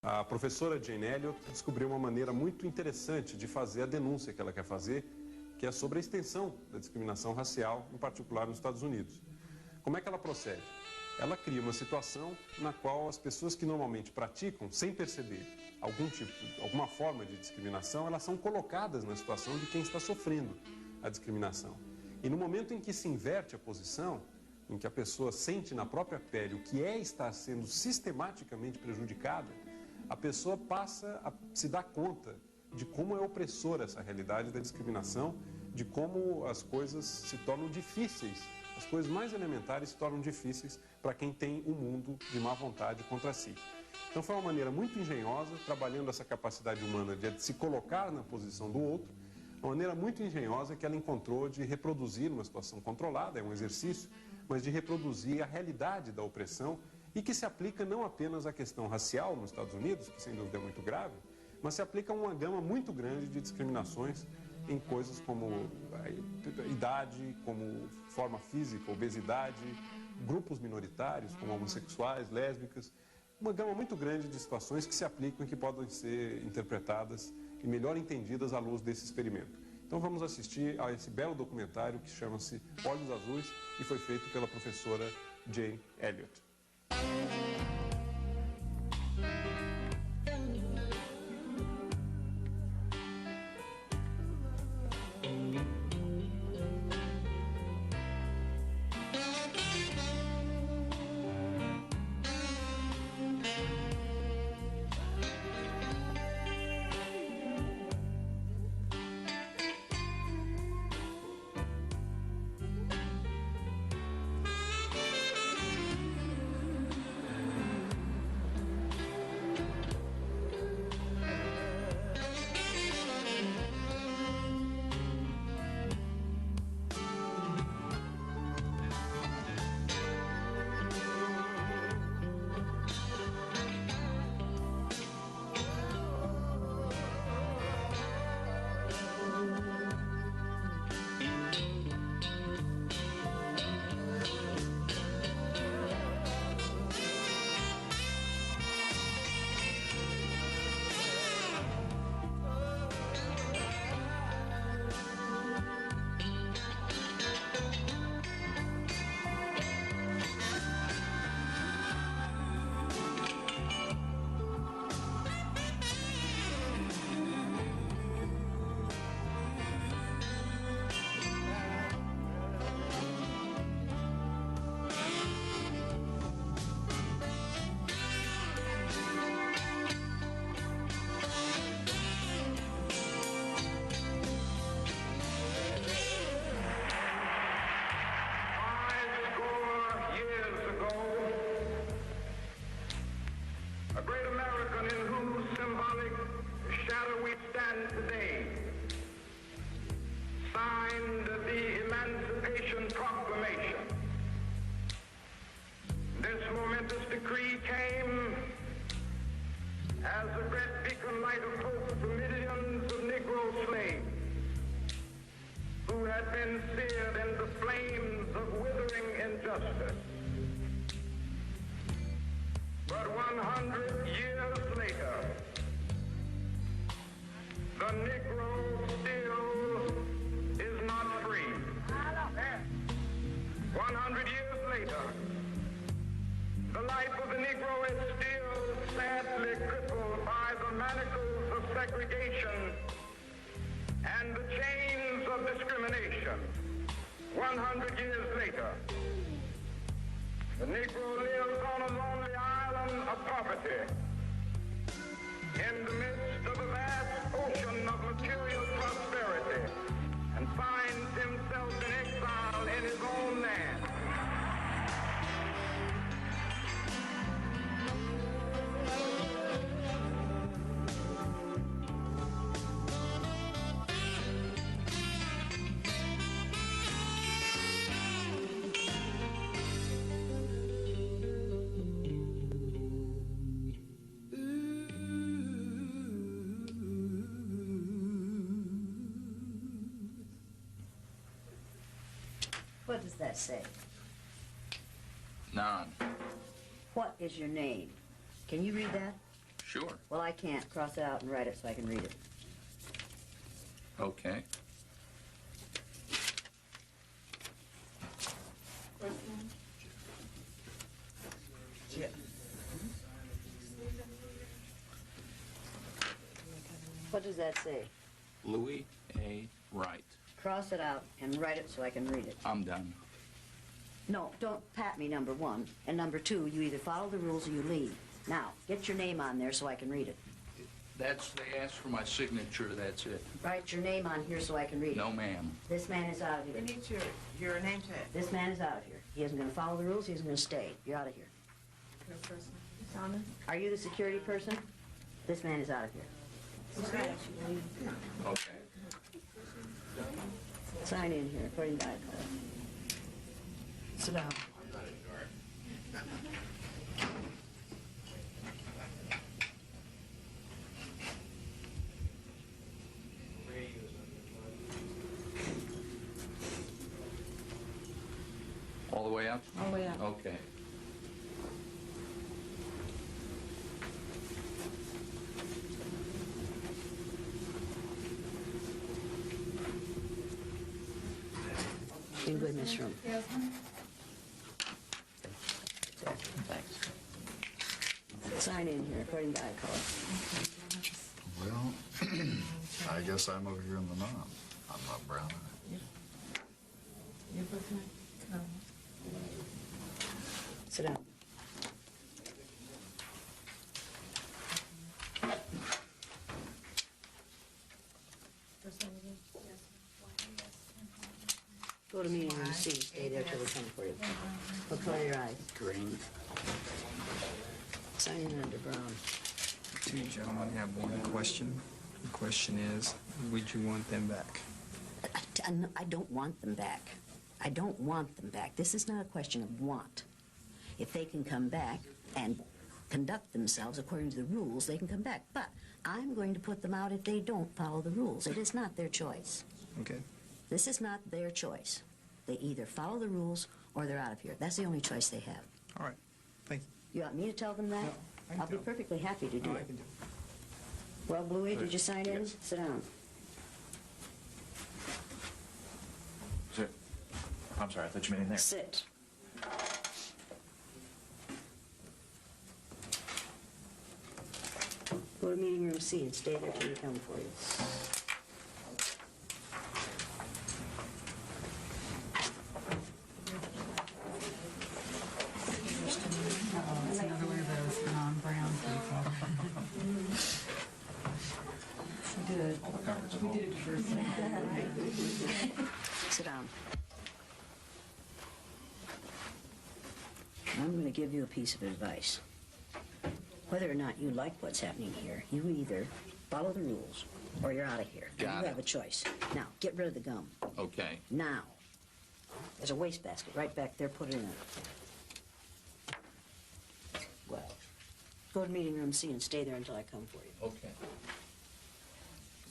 A professora Jane Elliott descobriu uma maneira muito interessante de fazer a denúncia que ela quer fazer, que é sobre a extensão da discriminação racial, em particular nos Estados Unidos. Como é que ela procede? Ela cria uma situação na qual as pessoas que normalmente praticam, sem perceber alguma forma de discriminação, elas são colocadas na situação de quem está sofrendo a discriminação. E no momento em que se inverte a posição, em que a pessoa sente na própria pele o que é estar sendo sistematicamente prejudicada, a pessoa passa a se dar conta de como é opressora essa realidade da discriminação, de como as coisas se tornam difíceis, as coisas mais elementares se tornam difíceis para quem tem um mundo de má vontade contra si. Então foi uma maneira muito engenhosa, trabalhando essa capacidade humana de se colocar na posição do outro, uma maneira muito engenhosa que ela encontrou de reproduzir uma situação controlada, é um exercício, mas de reproduzir a realidade da opressão e que se aplica não apenas à questão racial nos Estados Unidos, que sem dúvida é muito grave, mas se aplica a uma gama muito grande de discriminações em coisas como idade, como forma física, obesidade, grupos minoritários, como homossexuais, lésbicas, uma gama muito grande de situações que se aplicam e que podem ser interpretadas e melhor entendidas à luz desse experimento. Então vamos assistir a esse belo documentário que chama-se Olhos Azuis e foi feito pela professora Jane Elliott. But 100 years later, the Negro still is not free. 100 years later, the life of the Negro is still sadly crippled by the manacles of segregation and the chains of discrimination. 100 years later, the Negro lives on a lonely island of poverty in the midst of a vast ocean of material prosperity and finds himself in exile in his own land. What does that say? None. What is your name? Can you read that? Sure. Well, I can't. Cross it out and write it so I can read it. Okay. What does that say? Louis A. Wright. Cross it out and write it so I can read it. I'm done. No, don't pat me, number one. And number two, you either follow the rules or you leave. Now, get your name on there so I can read it. They asked for my signature, that's it. Write your name on here so I can read it. No, ma'am. This man is out of here. We need your name tag. This man is out of here. He isn't going to follow the rules. He isn't going to stay. You're out of here. Your person. Simon? Are you the security person? This man is out of here. Okay. Sign in here, according to iCall. Sit down. All the way up? All the way up. Okay. You can go in this room. Thanks. Sign in here, according to iCall. Well, I guess I'm over here in the non. I'm not brown. Your person? No. Sit down. Go to meeting room C. Stay there till we come for you. What color are your eyes? Green. Sign in under brown. Two gentlemen have one question. The question is, would you want them back? I don't want them back. I don't want them back. This is not a question of want. If they can come back and conduct themselves according to the rules, they can come back. But I'm going to put them out if they don't follow the rules. It is not their choice. Okay. This is not their choice. They either follow the rules or they're out of here. That's the only choice they have. All right. Thank you. You want me to tell them that? No, I can I'll be tell them. perfectly happy to do No, I it. can do it. Well, Bluey, did you sign in? Yes. Sit down. Sir, I'm sorry, I thought you meant in there. Sit. Go to meeting room C and stay there till we come for you. It's another one of those non-brown people. Good. We did it first. Sit down. I'm going to give you a piece of advice. Whether or not you like what's happening here, you either follow the rules or you're out of here. And Got you it. have a choice. Now, get rid of the gum. Okay. Now. There's a wastebasket right back there. Put it in it. Well, go to meeting room C and stay there until I come for you. Okay.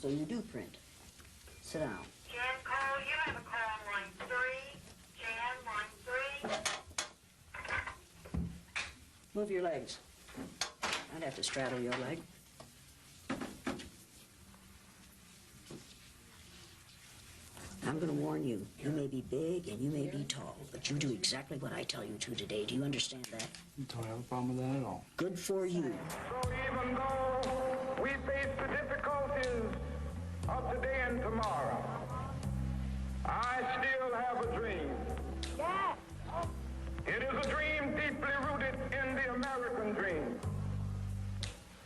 So you do print. Sit down. Jan Cole, you have a call on line 3. Jan, line 3. Move your legs. I'd have to straddle your leg. I'm going to warn you. You may be big and you may be tall, but you do exactly what I tell you to today. Do you understand that? Don't have a problem with that at all. Good for you. So even though we face the difficulties of today and tomorrow, I still have a dream. Yes. It is a dream deeply rooted in the American dream.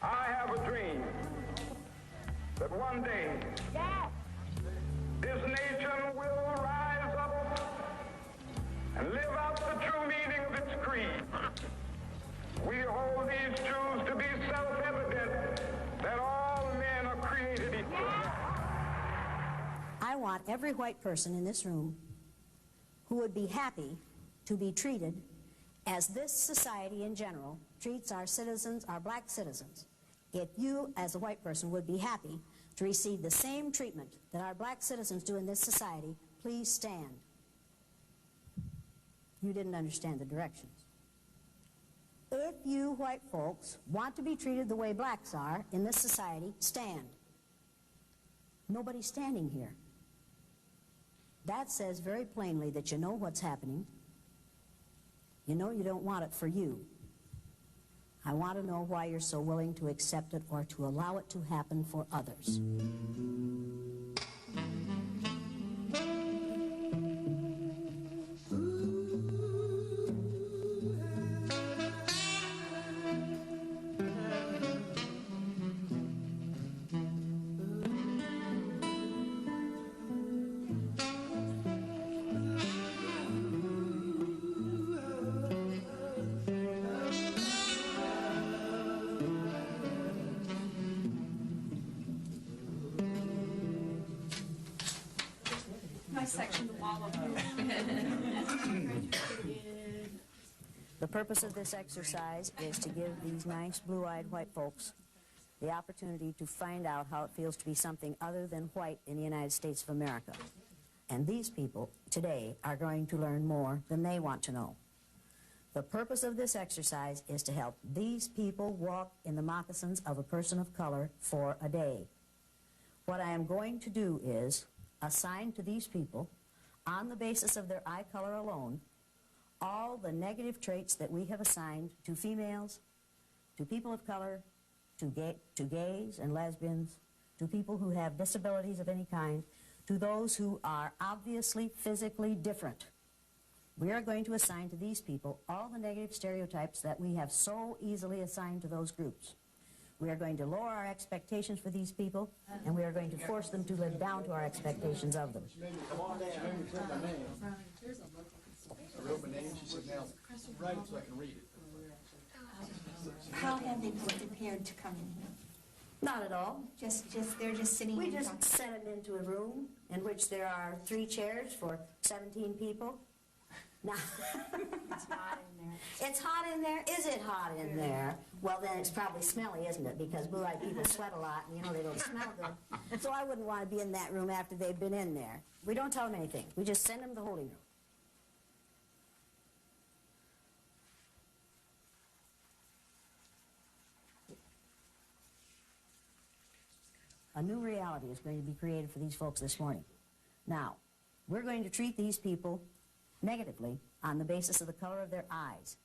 I have a dream that one day this nation will rise up and live out the true meaning of its creed. We hold these truths to be self-evident that all men are created equal. I want every white person in this room who would be happy to be treated as this society in general treats our citizens, our black citizens. If you, as a white person, would be happy to receive the same treatment that our black citizens do in this society, please stand. You didn't understand the directions. If you white folks want to be treated the way blacks are in this society, stand. Nobody's standing here. That says very plainly that you know what's happening. You know you don't want it for you. I want to know why you're so willing to accept it or to allow it to happen for others. The purpose of this exercise is to give these nice blue-eyed white folks the opportunity to find out how it feels to be something other than white in the United States of America. And these people today are going to learn more than they want to know. The purpose of this exercise is to help these people walk in the moccasins of a person of color for a day. What I am going to do is assign to these people, on the basis of their eye color alone, all the negative traits that we have assigned to females, to people of color, to gays and lesbians, to people who have disabilities of any kind, to those who are obviously physically different. We are going to assign to these people all the negative stereotypes that we have so easily assigned to those groups. We are going to lower our expectations for these people, and we are going to force them to live down to our expectations of them. How have they been prepared to come in here? Not at all. They're just sitting. We just sent them into a room in which there are 3 chairs for 17 people. Now, It's hot in there. it's hot in there. Is it hot in there? Well, then it's probably smelly, isn't it? Because blue-eyed people sweat a lot, and you know they don't smell good. So I wouldn't want to be in that room after they've been in there. We don't tell them anything. We just send them to the holding room. A new reality is going to be created for these folks this morning. Now, we're going to treat these people negatively on the basis of the color of their eyes.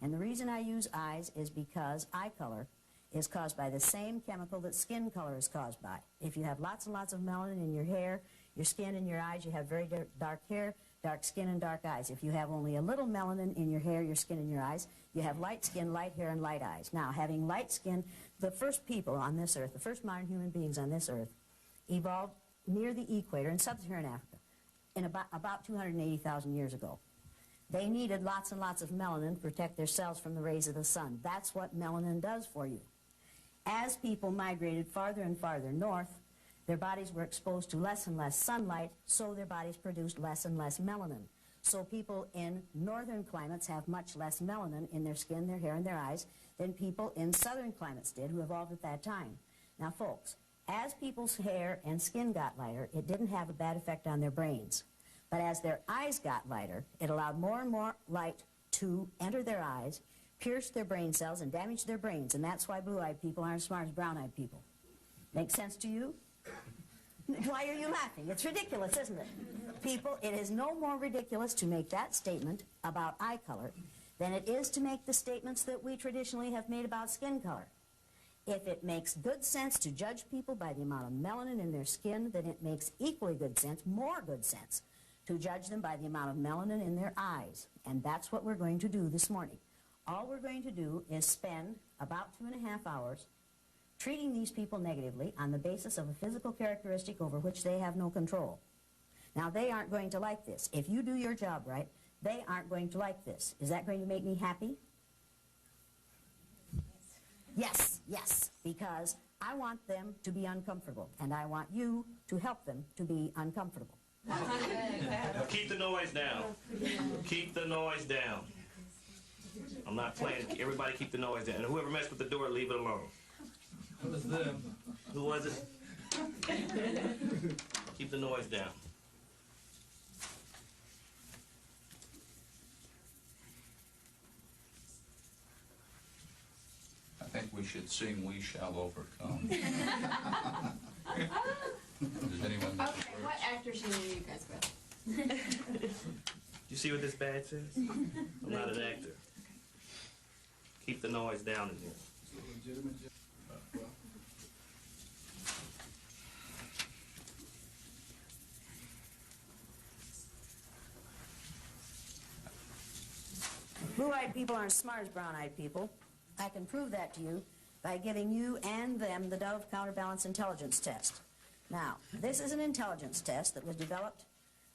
And the reason I use eyes is because eye color is caused by the same chemical that skin color is caused by. If you have lots and lots of melanin in your hair, your skin, and your eyes, you have very dark hair, dark skin, and dark eyes. If you have only a little melanin in your hair, your skin, and your eyes, you have light skin, light hair, and light eyes. Now, having light skin, the first people on this earth, the first modern human beings on this earth, evolved near the equator in sub-Saharan Africa in about 280,000 years ago. They needed lots and lots of melanin to protect their cells from the rays of the sun. That's what melanin does for you. As people migrated farther and farther north, their bodies were exposed to less and less sunlight, so their bodies produced less and less melanin. So people in northern climates have much less melanin in their skin, their hair, and their eyes than people in southern climates did who evolved at that time. Now, folks, as people's hair and skin got lighter, it didn't have a bad effect on their brains. But as their eyes got lighter, it allowed more and more light to enter their eyes, pierce their brain cells, and damage their brains. And that's why blue-eyed people aren't as smart as brown-eyed people. Make sense to you? Why are you laughing? It's ridiculous, isn't it? People, it is no more ridiculous to make that statement about eye color than it is to make the statements that we traditionally have made about skin color. If it makes good sense to judge people by the amount of melanin in their skin, then it makes equally good sense, more good sense, to judge them by the amount of melanin in their eyes. And that's what we're going to do this morning. All we're going to do is spend about 2.5 hours treating these people negatively on the basis of a physical characteristic over which they have no control. Now, they aren't going to like this. If you do your job right, they aren't going to like this. Is that going to make me happy? Yes, yes, because I want them to be uncomfortable, and I want you to help them to be uncomfortable. Keep the noise down. Keep the noise down. I'm not playing. Everybody keep the noise down. And whoever messed with the door, leave it alone. It was them. Who was it? Keep the noise down. we should sing "We Shall Overcome." Does anyone know the Okay, what words? actors are you guys with? You see what this badge says? I'm not an actor. Keep the noise down in here. Blue-eyed people aren't as smart as brown-eyed people. I can prove that to you by giving you and them the Dove Counterbalance Intelligence Test. Now, this is an intelligence test that was developed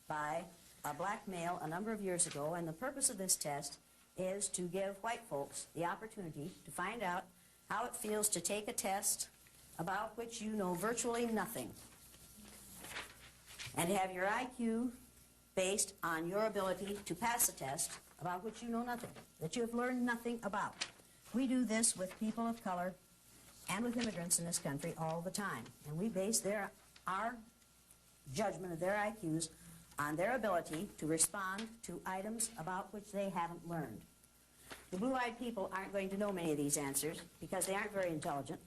by a black male a number of years ago, and the purpose of this test is to give white folks the opportunity to find out how it feels to take a test about which you know virtually nothing, and have your IQ based on your ability to pass a test about which you know nothing, that you have learned nothing about. We do this with people of color and with immigrants in this country all the time, and we base our judgment of their IQs on their ability to respond to items about which they haven't learned. The blue-eyed people aren't going to know many of these answers because they aren't very intelligent,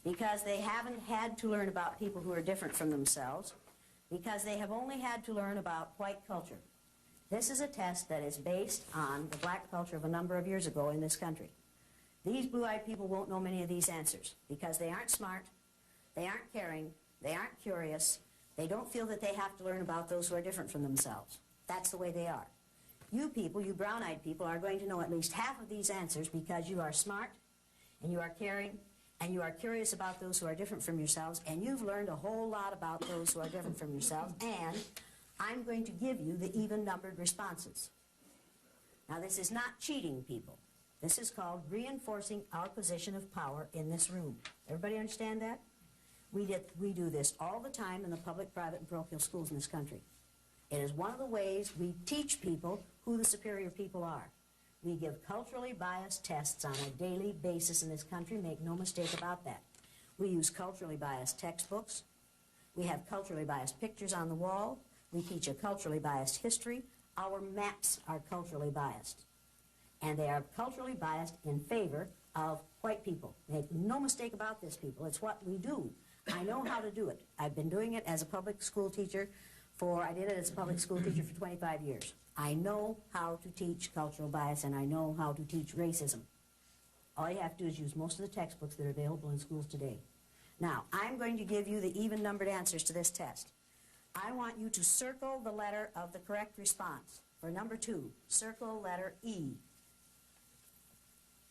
because they haven't had to learn about people who are different from themselves, because they have only had to learn about white culture. This is a test that is based on the black culture of a number of years ago in this country. These blue-eyed people won't know many of these answers because they aren't smart, they aren't caring, they aren't curious, they don't feel that they have to learn about those who are different from themselves. That's the way they are. You people, you brown-eyed people, are going to know at least half of these answers because you are smart, and you are caring, and you are curious about those who are different from yourselves, and you've learned a whole lot about those who are different from yourselves, and I'm going to give you the even-numbered responses. Now, this is not cheating, people. This is called reinforcing our position of power in this room. Everybody understand that? We do this all the time in the public, private, and parochial schools in this country. It is one of the ways we teach people who the superior people are. We give culturally biased tests on a daily basis in this country. Make no mistake about that. We use culturally biased textbooks. We have culturally biased pictures on the wall. We teach a culturally biased history. Our maps are culturally biased. And they are culturally biased in favor of white people. Make no mistake about this, people. It's what we do. I know how to do it. I've been doing it as a public school teacher I did it as a public school teacher for 25 years. I know how to teach cultural bias, and I know how to teach racism. All you have to do is use most of the textbooks that are available in schools today. Now, I'm going to give you the even-numbered answers to this test. I want you to circle the letter of the correct response. For number 2, circle letter E.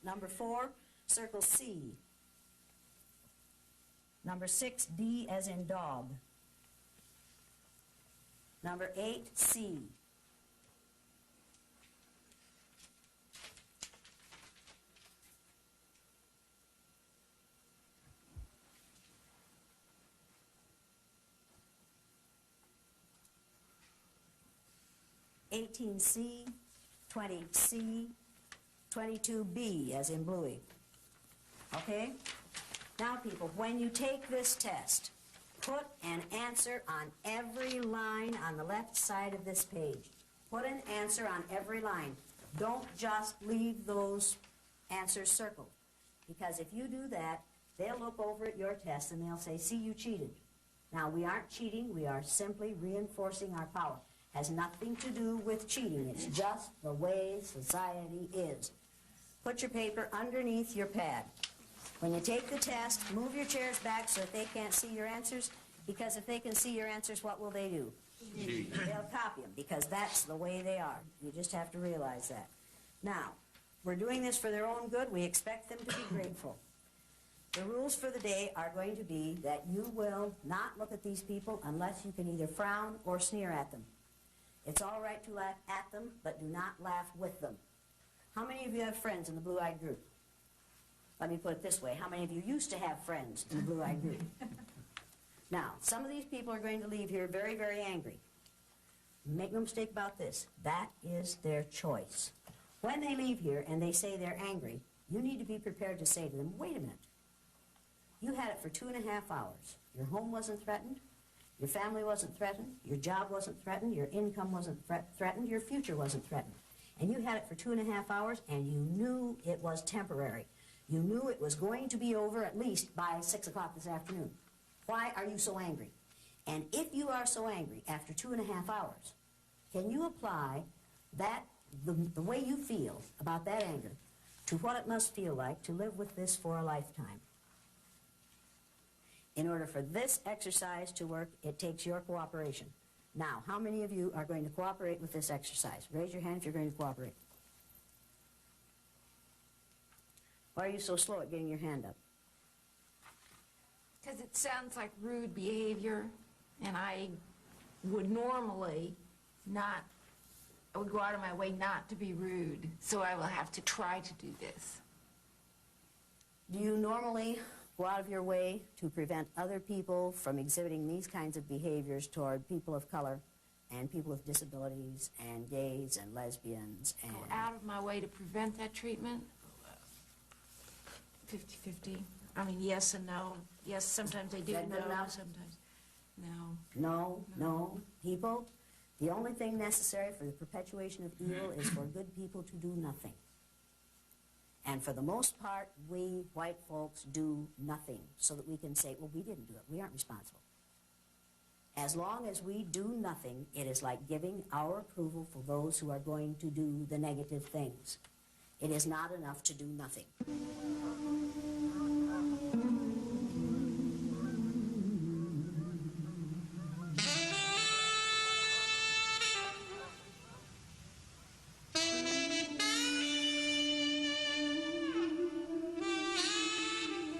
Number 4, circle C. Number 6, D as in dog. Number 8, C. C, 20C, 22B as in Bluey. Okay? Now, people, when you take this test, put an answer on every line on the left side of this page. Put an answer on every line. Don't just leave those answers circled. Because if you do that, they'll look over at your test and they'll say, see, you cheated. Now, we aren't cheating. We are simply reinforcing our power. Has nothing to do with cheating. It's just the way society is. Put your paper underneath your pad. When you take the test, move your chairs back so that they can't see your answers, because if they can see your answers, what will they do? They'll copy them, because that's the way they are. You just have to realize that. Now, we're doing this for their own good. We expect them to be grateful. The rules for the day are going to be that you will not look at these people unless you can either frown or sneer at them. It's all right to laugh at them, but do not laugh with them. How many of you have friends in the blue-eyed group? Let me put it this way. How many of you used to have friends in the blue-eyed group? Now, some of these people are going to leave here very, very angry. Make no mistake about this. That is their choice. When they leave here and they say they're angry, you need to be prepared to say to them, wait a minute. You had it for 2.5 hours. Your home wasn't threatened. Your family wasn't threatened. Your job wasn't threatened. Your income wasn't threatened. Your future wasn't threatened. And you had it for 2.5 hours, and you knew it was temporary. You knew it was going to be over at least by 6 o'clock this afternoon. Why are you so angry? And if you are so angry after 2.5 hours, can you apply that, the way you feel about that anger, to what it must feel like to live with this for a lifetime? In order for this exercise to work, it takes your cooperation. Now, how many of you are going to cooperate with this exercise? Raise your hand if you're going to cooperate. Why are you so slow at getting your hand up? Because it sounds like rude behavior, and I would normally not, I would go out of my way not to be rude, so I will have to try to do this. Do you normally go out of your way to prevent other people from exhibiting these kinds of behaviors toward people of color and people with disabilities and gays and lesbians and... Go out of my way to prevent that treatment? 50-50. I mean, yes and no. Yes, sometimes they do, no, sometimes no. No. People, the only thing necessary for the perpetuation of evil is for good people to do nothing. And for the most part, we white folks do nothing so that we can say, well, we didn't do it. We aren't responsible. As long as we do nothing, it is like giving our approval for those who are going to do the negative things. It is not enough to do nothing.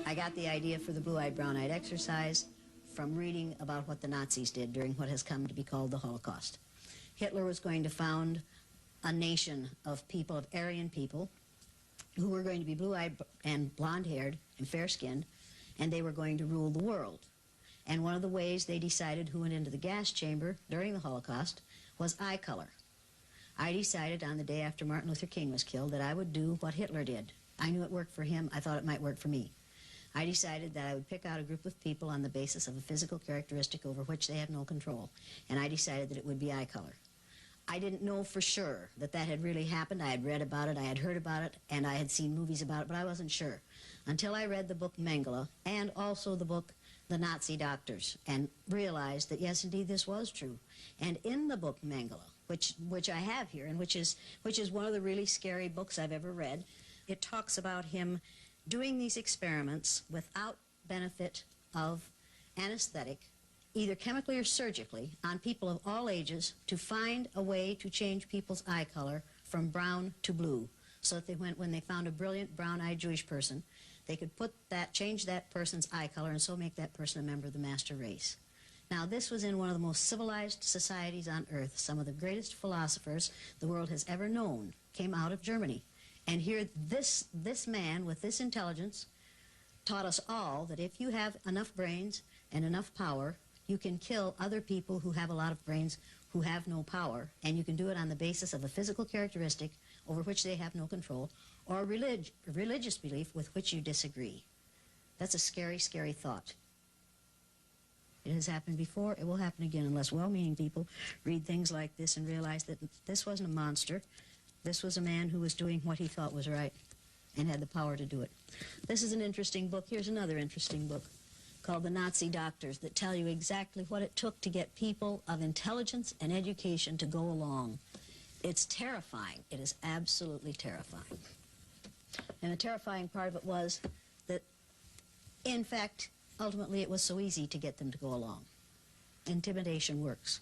I got the idea for the blue-eyed, brown-eyed exercise from reading about what the Nazis did during what has come to be called the Holocaust. Hitler was going to found a nation of people, of Aryan people, who were going to be blue-eyed and blonde-haired and fair-skinned, and they were going to rule the world. And one of the ways they decided who went into the gas chamber during the Holocaust was eye color. I decided on the day after Martin Luther King was killed that I would do what Hitler did. I knew it worked for him. I thought it might work for me. I decided that I would pick out a group of people on the basis of a physical characteristic over which they have no control, and I decided that it would be eye color. I didn't know for sure that that had really happened. I had read about it, I had heard about it, and I had seen movies about it, but I wasn't sure until I read the book Mengele and also the book The Nazi Doctors, and realized that yes, indeed, this was true. And in the book Mengele, which I have here, and which is one of the really scary books I've ever read, it talks about him doing these experiments without benefit of anesthetic, either chemically or surgically, on people of all ages to find a way to change people's eye color from brown to blue, so that when they found a brilliant brown-eyed Jewish person, they could change that person's eye color and so make that person a member of the master race. Now, this was in one of the most civilized societies on earth. Some of the greatest philosophers the world has ever known came out of Germany. And here, this man with this intelligence taught us all that if you have enough brains and enough power, you can kill other people who have a lot of brains who have no power, and you can do it on the basis of a physical characteristic over which they have no control, or a religious belief with which you disagree. That's a scary, scary thought. It has happened before, it will happen again unless well-meaning people read things like this and realize that this wasn't a monster. This was a man who was doing what he thought was right and had the power to do it. This is an interesting book. Here's another interesting book called The Nazi Doctors that tell you exactly what it took to get people of intelligence and education to go along. It's terrifying. It is absolutely terrifying. And the terrifying part of it was that, in fact, ultimately it was so easy to get them to go along. Intimidation works.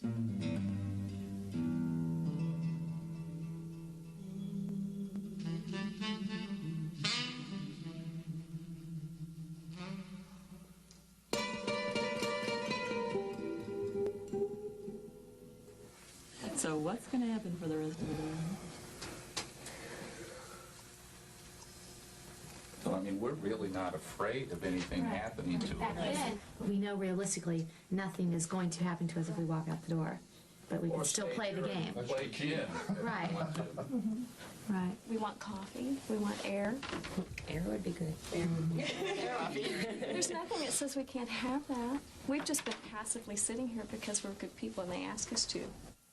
So what's going to happen for the rest of the day? So, I mean, we're really not afraid of anything happening to us. We know realistically nothing is going to happen to us if we walk out the door, but we can still play the game. Play gin. Right. Right. We want coffee. We want air. Air would be good. There's nothing that says we can't have that. We've just been passively sitting here because we're good people and they ask us to.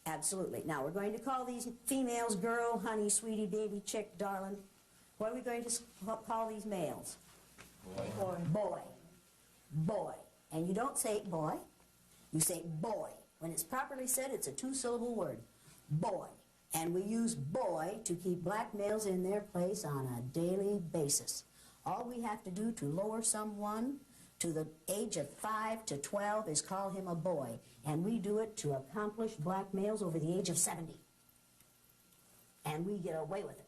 Absolutely. Now, we're going to call these females girl, honey, sweetie, baby, chick, darling, What are we going to call these males? Boy. Boy. Boy. And you don't say boy, you say boy. When it's properly said, it's a two-syllable word. Boy. And we use boy to keep black males in their place on a daily basis. All we have to do to lower someone to the age of 5 to 12 is call him a boy. And we do it to accomplished black males over the age of 70. And we get away with it.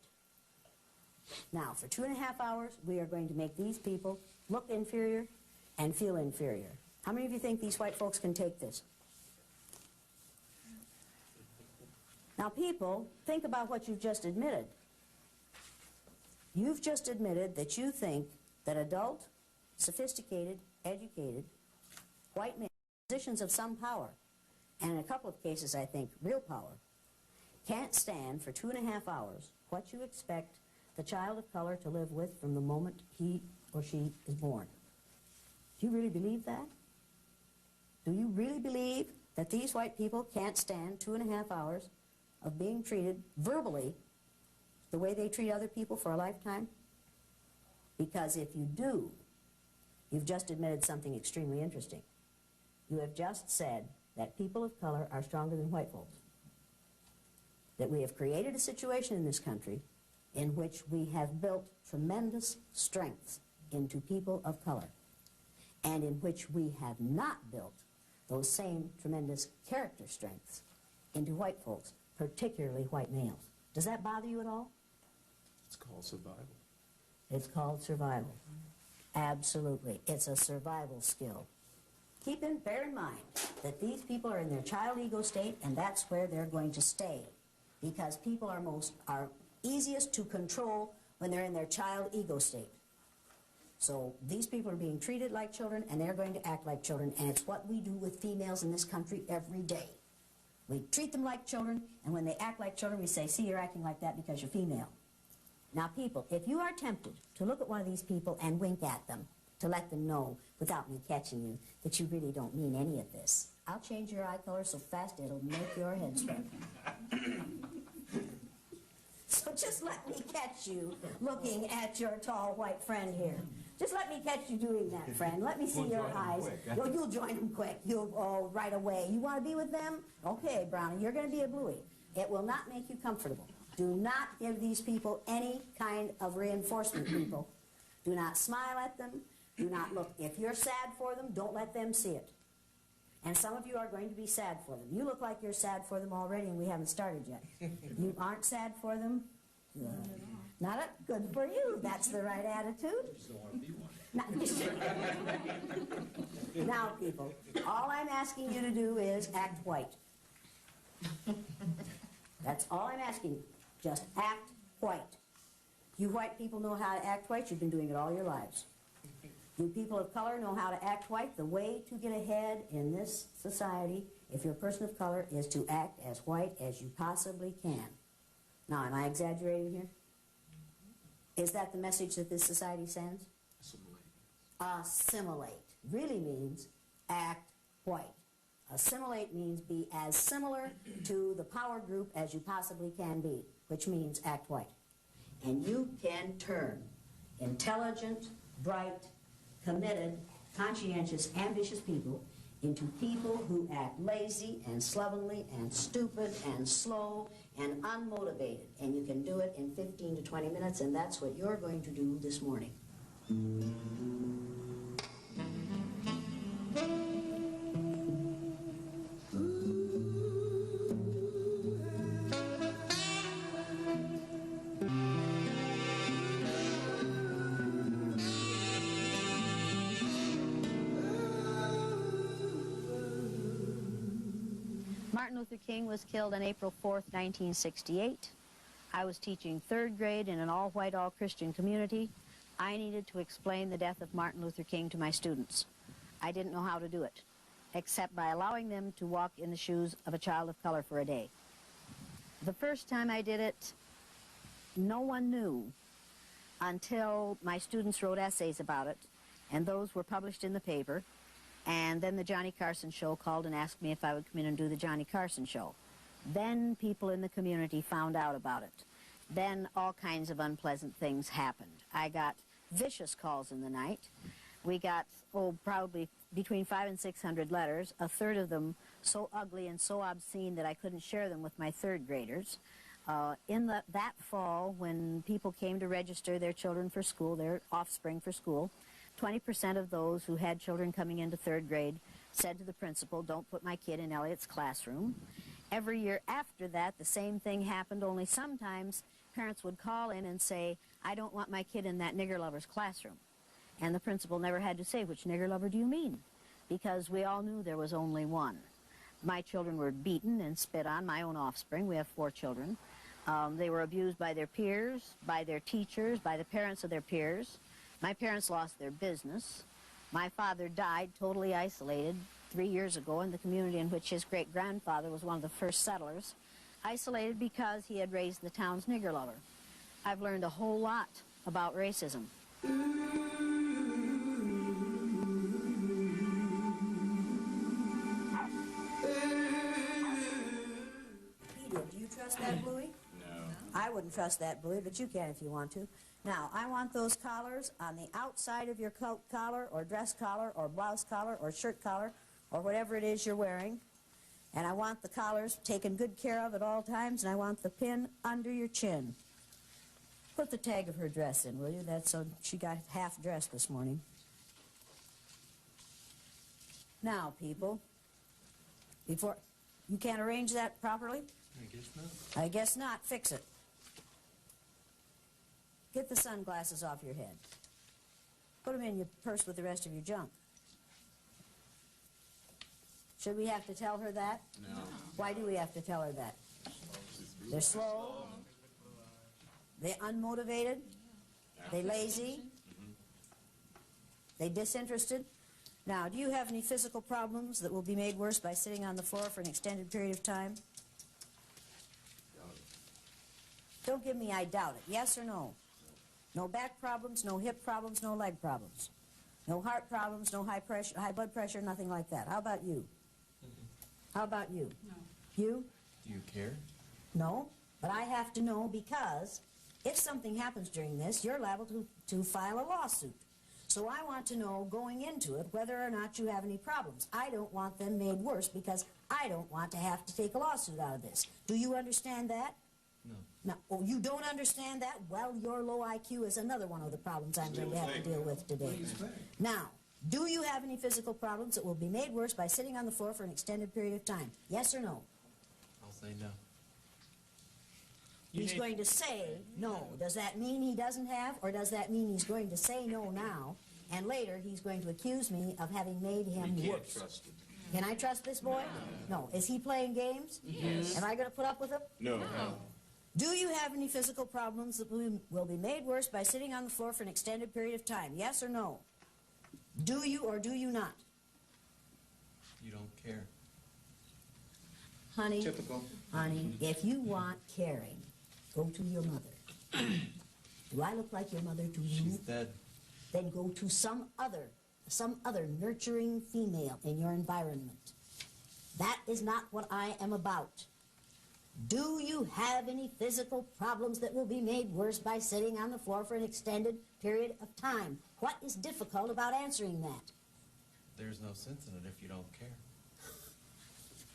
Now, for 2.5 hours, we are going to make these people look inferior and feel inferior. How many of you think these white folks can take this? Now, people, think about what you've just admitted. You've just admitted that you think that adult, sophisticated, educated, white men, positions of some power, and in a couple of cases, I think, real power, can't stand for 2.5 hours what you expect the child of color to live with from the moment he or she is born. Do you really believe that? Do you really believe that these white people can't stand 2.5 hours of being treated verbally the way they treat other people for a lifetime? Because if you do, you've just admitted something extremely interesting. You have just said that people of color are stronger than white folks. That we have created a situation in this country in which we have built tremendous strengths into people of color, and in which we have not built those same tremendous character strengths into white folks, particularly white males. Does that bother you at all? It's called survival. It's called survival. Absolutely. It's a survival skill. Bear in mind that these people are in their child ego state, and that's where they're going to stay, because people are easiest to control when they're in their child ego state. So these people are being treated like children, and they're going to act like children, and it's what we do with females in this country every day. We treat them like children, and when they act like children, we say, see, you're acting like that because you're female. Now, people, if you are tempted to look at one of these people and wink at them, to let them know, without me catching you, that you really don't mean any of this, I'll change your eye color so fast it'll make your head swim. So just let me catch you looking at your tall white friend here. Just let me catch you doing that, friend. Let me see your eyes. You'll join them quick. Right away. You want to be with them? Okay, Brownie, you're going to be a bluey. It will not make you comfortable. Do not give these people any kind of reinforcement, people. Do not smile at them. Do not look. If you're sad for them, don't let them see it. And some of you are going to be sad for them. You look like you're sad for them already, and we haven't started yet. You aren't sad for them? Good. Good for you. That's the right attitude. Just don't want to be one. Now, people, all I'm asking you to do is act white. That's all I'm asking you. Just act white. You white people know how to act white. You've been doing it all your lives. You people of color know how to act white. The way to get ahead in this society, if you're a person of color, is to act as white as you possibly can. Now, am I exaggerating here? Is that the message that this society sends? Assimilate. Assimilate really means act white. Assimilate means be as similar to the power group as you possibly can be, which means act white. And you can turn intelligent, bright, committed, conscientious, ambitious people into people who act lazy and slovenly and stupid and slow and unmotivated. And you can do it in 15 to 20 minutes, and that's what you're going to do this morning. Martin Luther King was killed on April 4th, 1968. I was teaching third grade in an all-white, all-Christian community. I needed to explain the death of Martin Luther King to my students. I didn't know how to do it, except by allowing them to walk in the shoes of a child of color for a day. The first time I did it, no one knew until my students wrote essays about it, and those were published in the paper. And then the Johnny Carson show called and asked me if I would come in and do the Johnny Carson show. Then people in the community found out about it. then all kinds of unpleasant things happened. I got vicious calls in the night. We got, probably between 500 and 600 letters, a third of them so ugly and so obscene that I couldn't share them with my third graders. That fall, when people came to register their children for school, their offspring for school, 20% of those who had children coming into third grade said to the principal, "Don't put my kid in Elliott's classroom." Every year after that, the same thing happened, only sometimes parents would call in and say, "I don't want my kid in that nigger lover's classroom." And the principal never had to say, "Which nigger lover do you mean?" Because we all knew there was only one. My children were beaten and spit on, my own offspring. We have 4 children. They were abused by their peers, by their teachers, by the parents of their peers. My parents lost their business. My father died totally isolated 3 years ago in the community in which his great-grandfather was one of the first settlers, isolated because he had raised the town's nigger lover. I've learned a whole lot about racism. Peter, do you trust that, Bluey? No. I wouldn't trust that, Bluey, but you can if you want to. Now, I want those collars on the outside of your coat collar or dress collar or blouse collar or shirt collar or whatever it is you're wearing. And I want the collars taken good care of at all times, and I want the pin under your chin. Put the tag of her dress in, will you? That's so she got half dressed this morning. Now, people, before... You can't arrange that properly? I guess not. I guess not. Fix it. Get the sunglasses off your head. Put them in your purse with the rest of your junk. Should we have to tell her that? No. Why do we have to tell her that? They're slow. They're unmotivated. They're lazy. They're disinterested. Now, do you have any physical problems that will be made worse by sitting on the floor for an extended period of time? Don't give me I doubt it. Yes or no? No back problems, no hip problems, no leg problems. No heart problems, no high blood pressure, nothing like that. How about you? How about you? No. You? Do you care? No, but I have to know because if something happens during this, you're liable to file a lawsuit. So I want to know going into it whether or not you have any problems. I don't want them made worse because I don't want to have to take a lawsuit out of this. Do you understand that? No. No. Oh, you don't understand that? Well, your low IQ is another one of the problems I'm going to have to deal with today. Now, do you have any physical problems that will be made worse by sitting on the floor for an extended period of time? Yes or no? I'll say no. He's going to say no. Does that mean he doesn't have, or does that mean he's going to say no now, and later he's going to accuse me of having made him worse? Trust him. Can I trust this boy? No. Is he playing games? Yes. Am I going to put up with him? No. Do you have any physical problems that will be made worse by sitting on the floor for an extended period of time? Yes or no? Do you or do you not? You don't care. Honey, Typical. honey, if you want caring, go to your mother. Do I look like your mother to you? She's dead. Then go to some other nurturing female in your environment. That is not what I am about. Do you have any physical problems that will be made worse by sitting on the floor for an extended period of time? What is difficult about answering that? There's no sense in it if you don't care.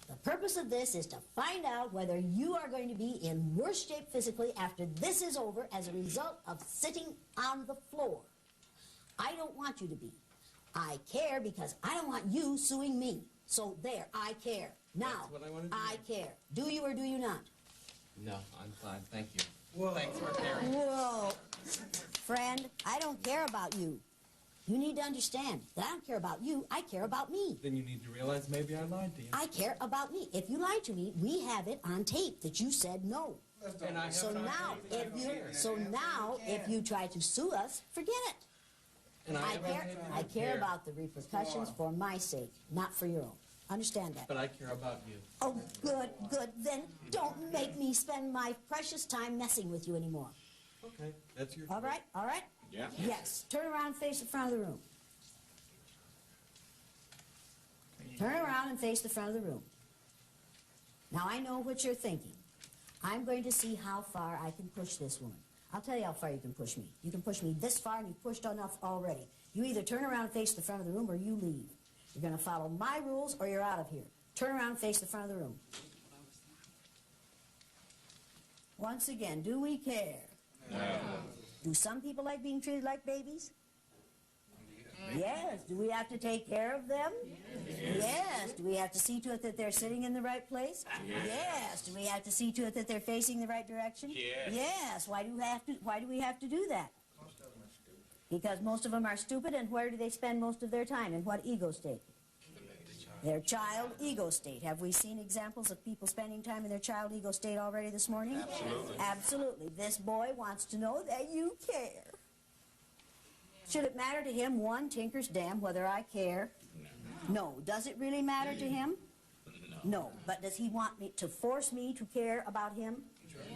The purpose of this is to find out whether you are going to be in worse shape physically after this is over as a result of sitting on the floor. I don't want you to be. I care because I don't want you suing me. So there, I care. Now, That's what I want to do. I care. Do you or do you not? No, I'm fine. Thank you. Whoa. Thanks for caring. Whoa. Friend, I don't care about you. You need to understand that I don't care about you, I care about me. Then you need to realize maybe I lied to you. I care about me. If you lied to me, we have it on tape that you said no. And I have So it on now, tape. if you try to sue us, forget it. And I have it on care. tape. I care about the repercussions for my sake, not for your own. Understand that? But I care about you. Oh, good, good. Then don't make me spend my precious time messing with you anymore. Okay, that's your All right, all right? Yeah. Yes. Turn around and face the front of the room. Turn around and face the front of the room. Now, I know what you're thinking. I'm going to see how far I can push this woman. I'll tell you how far you can push me. You can push me this far, and you've pushed enough already. You either turn around and face the front of the room, or you leave. You're going to follow my rules, or you're out of here. Turn around and face the front of the room. Once again, do we care? No. Do some people like being treated like babies? Yes. Do we have to take care of them? Yes. Do we have to see to it that they're sitting in the right place? Yes. Do we have to see to it that they're facing the right direction? Yes. Why do we have to do that? Because most of them are stupid, and where do they spend most of their time? In what ego state? Their child ego state. Have we seen examples of people spending time in their child ego state already this morning? Absolutely. Absolutely. This boy wants to know that you care. Should it matter to him one tinker's damn whether I care? No. Does it really matter to him? No. But does he want me to force me to care about him?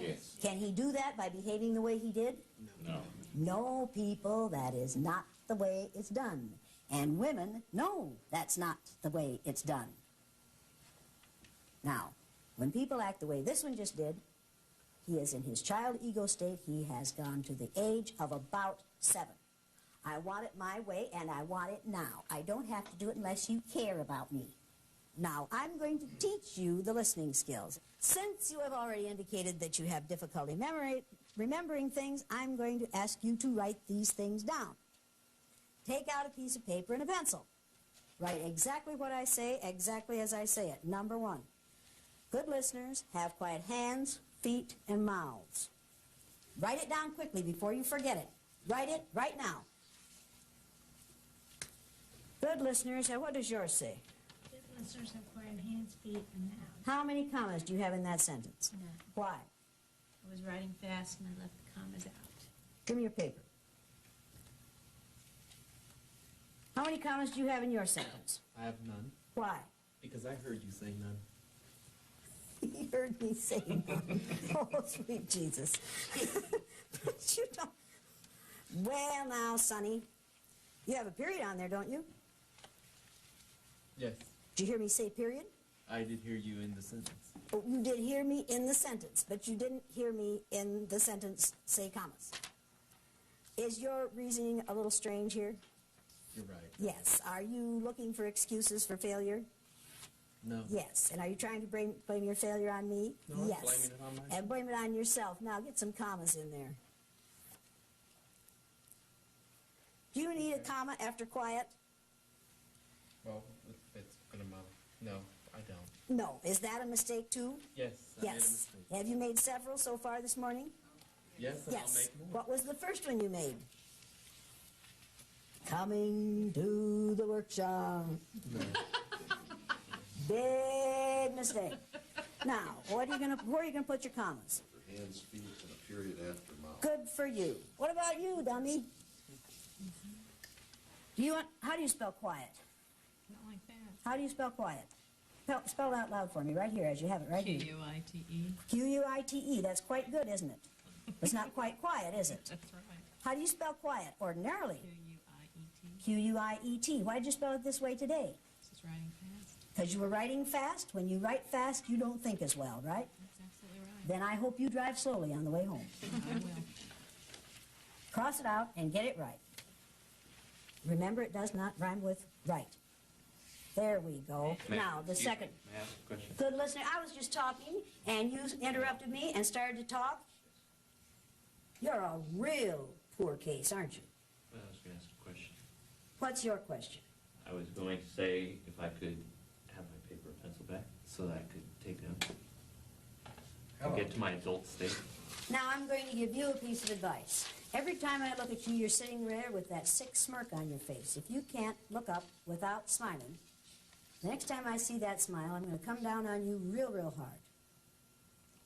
Yes. Can he do that by behaving the way he did? No. No, people, that is not the way it's done. And women, no, that's not the way it's done. Now, when people act the way this one just did, he is in his child ego state. He has gone to the age of about 7. I want it my way, and I want it now. I don't have to do it unless you care about me. Now, I'm going to teach you the listening skills. Since you have already indicated that you have difficulty remembering things, I'm going to ask you to write these things down. Take out a piece of paper and a pencil. Write exactly what I say, exactly as I say it. Number 1, good listeners have quiet hands, feet, and mouths. Write it down quickly before you forget it. Write it right now. Good listeners, what does yours say? Good listeners have quiet hands, feet, and mouths. How many commas do you have in that sentence? None. Why? I was writing fast and I left the commas out. Give me your paper. How many commas do you have in your sentence? I have none. Why? Because I heard you say none. He heard me say none. Oh, sweet Jesus. But you don't. Well, now, Sonny, you have a period on there, don't you? Yes. Did you hear me say period? I did hear you in the sentence. Oh, you did hear me in the sentence, but you didn't hear me in the sentence say commas. Is your reasoning a little strange here? You're right. Yes. Are you looking for excuses for failure? No. Yes. And are you trying to blame your failure on me? No, yes. I'm blaming it on myself. And blame it on yourself. Now get some commas in there. Do you need a comma after quiet? Well, it's gonna matter. No, I don't. No. Is that a mistake too? Yes, I made a Yes. mistake. Have you made several so far this morning? Yes, and I'll Yes. make more. What was the first one you made? Coming to the workshop. No. Big mistake. Now, where are you gonna put your commas? Hands, feet, and a period after mouth. Good for you. What about you, dummy? How do you spell quiet? Not like that. How do you spell quiet? Spell it out loud for me, right here, as you have it, right here. Q-U-I-T-E. Q-U-I-T-E. That's quite good, isn't it? It's not quite quiet, is it? That's right. How do you spell quiet ordinarily? Q-U-I-E-T. Q-U-I-E-T. Why did you spell it this way today? This is writing fast. Because you were writing fast. When you write fast, you don't think as well, right? That's absolutely right. Then I hope you drive slowly on the way home. I will. Cross it out and get it right. Remember, it does not rhyme with right. There we go. Now, the second. May I ask a question? Good listener. I was just talking, and you interrupted me and started to talk. You're a real poor case, aren't you? Well, I was going to ask a question. What's your question? I was going to say if I could have my paper and pencil back so that I could take notes and get to my adult state. Now, I'm going to give you a piece of advice. Every time I look at you, you're sitting there with that sick smirk on your face. If you can't look up without smiling, the next time I see that smile, I'm going to come down on you real, real hard.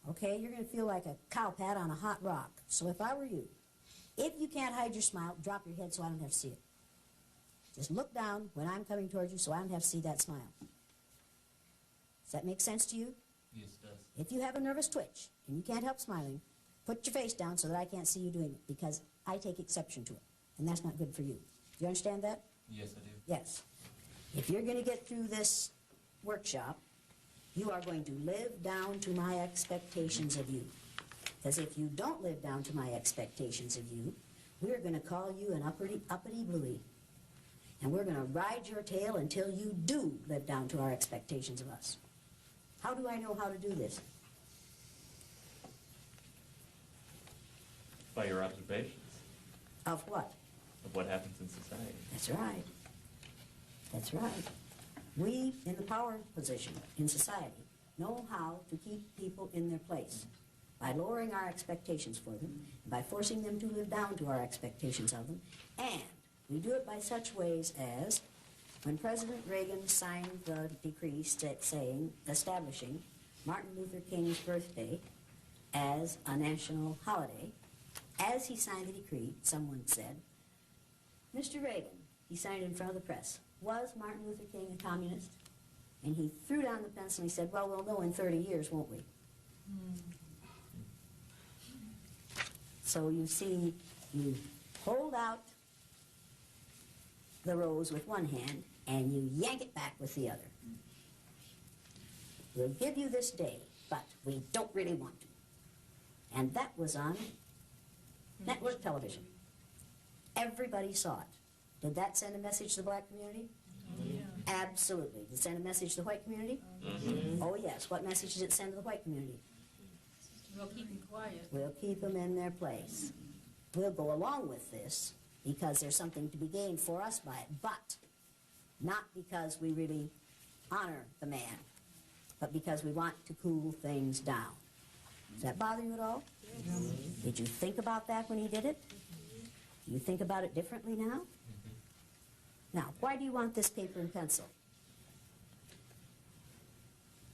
Okay? You're going to feel like a cow pat on a hot rock. So if I were you, if you can't hide your smile, drop your head so I don't have to see it. Just look down when I'm coming towards you so I don't have to see that smile. Does that make sense to you? Yes, it does. If you have a nervous twitch and you can't help smiling, put your face down so that I can't see you doing it, because I take exception to it, and that's not good for you. Do you understand that? Yes, I do. Yes. If you're going to get through this workshop, You are going to live down to my expectations of you. Because if you don't live down to my expectations of you, we're going to call you an uppity bluey. And we're going to ride your tail until you do live down to our expectations of us. How do I know how to do this? By your observations. Of what? Of what happens in society. That's right. That's right. We, in the power position in society, know how to keep people in their place by lowering our expectations for them, by forcing them to live down to our expectations of them, and we do it by such ways as when President Reagan signed the decree establishing Martin Luther King's birthday as a national holiday, as he signed the decree, someone said, Mr. Reagan, he signed in front of the press, was Martin Luther King a communist? And he threw down the pencil and he said, well, we'll know in 30 years, won't we? So you see, you hold out the rose with one hand and you yank it back with the other. We'll give you this day, but we don't really want to. And that was on network television. Everybody saw it. Did that send a message to the black community? Yeah. Absolutely. Did it send a message to the white community? Mm-hmm. Oh yes. What message did it send to the white community? We'll keep them quiet. We'll keep them in their place. We'll go along with this because there's something to be gained for us by it, but not because we really honor the man, but because we want to cool things down. Does that bother you at all? Yes. Did you think about that when he did it? Do you think about it differently now? Now, why do you want this paper and pencil?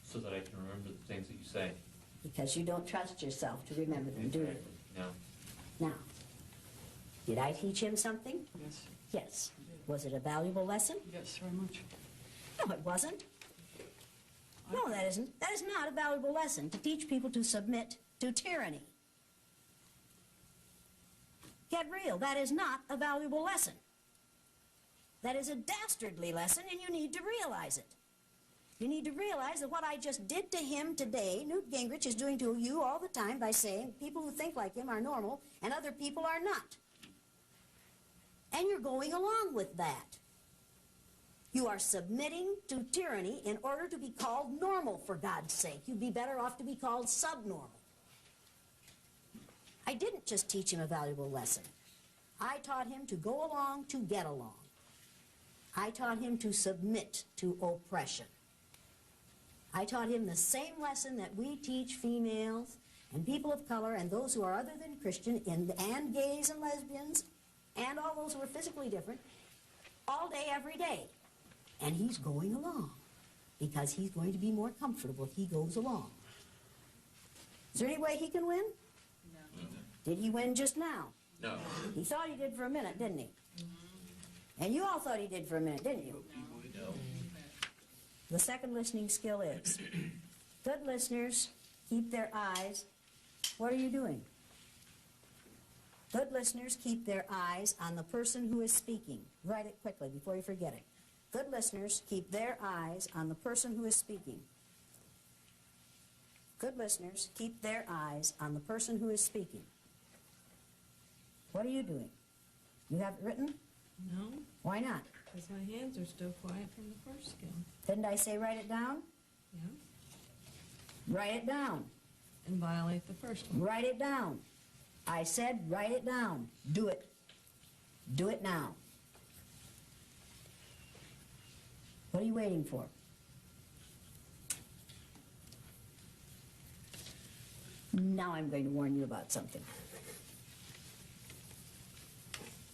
So that I can remember the things that you say. Because you don't trust yourself to remember them, do you? No. Now, did I teach him something? Yes. Yes. Was it a valuable lesson? Yes, very much. No, it wasn't. No, that isn't. That is not a valuable lesson, to teach people to submit to tyranny. Get real. That is not a valuable lesson. That is a dastardly lesson, and you need to realize it. You need to realize that what I just did to him today, Newt Gingrich is doing to you all the time by saying people who think like him are normal and other people are not. And you're going along with that. You are submitting to tyranny in order to be called normal, for God's sake. You'd be better off to be called subnormal. I didn't just teach him a valuable lesson. I taught him to go along to get along. I taught him to submit to oppression. I taught him the same lesson that we teach females and people of color and those who are other than Christian and gays and lesbians and all those who are physically different all day, every day. And he's going along because he's going to be more comfortable if he goes along. Is there any way he can win? No. Did he win just now? No. He thought he did for a minute, didn't he? And you all thought he did for a minute, didn't you? No. The second listening skill is, good listeners keep their eyes, what are you doing? Good listeners keep their eyes on the person who is speaking. Write it quickly before you forget it. Good listeners keep their eyes on the person who is speaking. Good listeners keep their eyes on the person who is speaking. What are you doing? You have it written? No. Why not? Because my hands are still quiet from the first skill. Didn't I say write it down? Yeah. Write it down. And violate the first one. Write it down. I said write it down. Do it. Do it now. What are you waiting for? Now I'm going to warn you about something.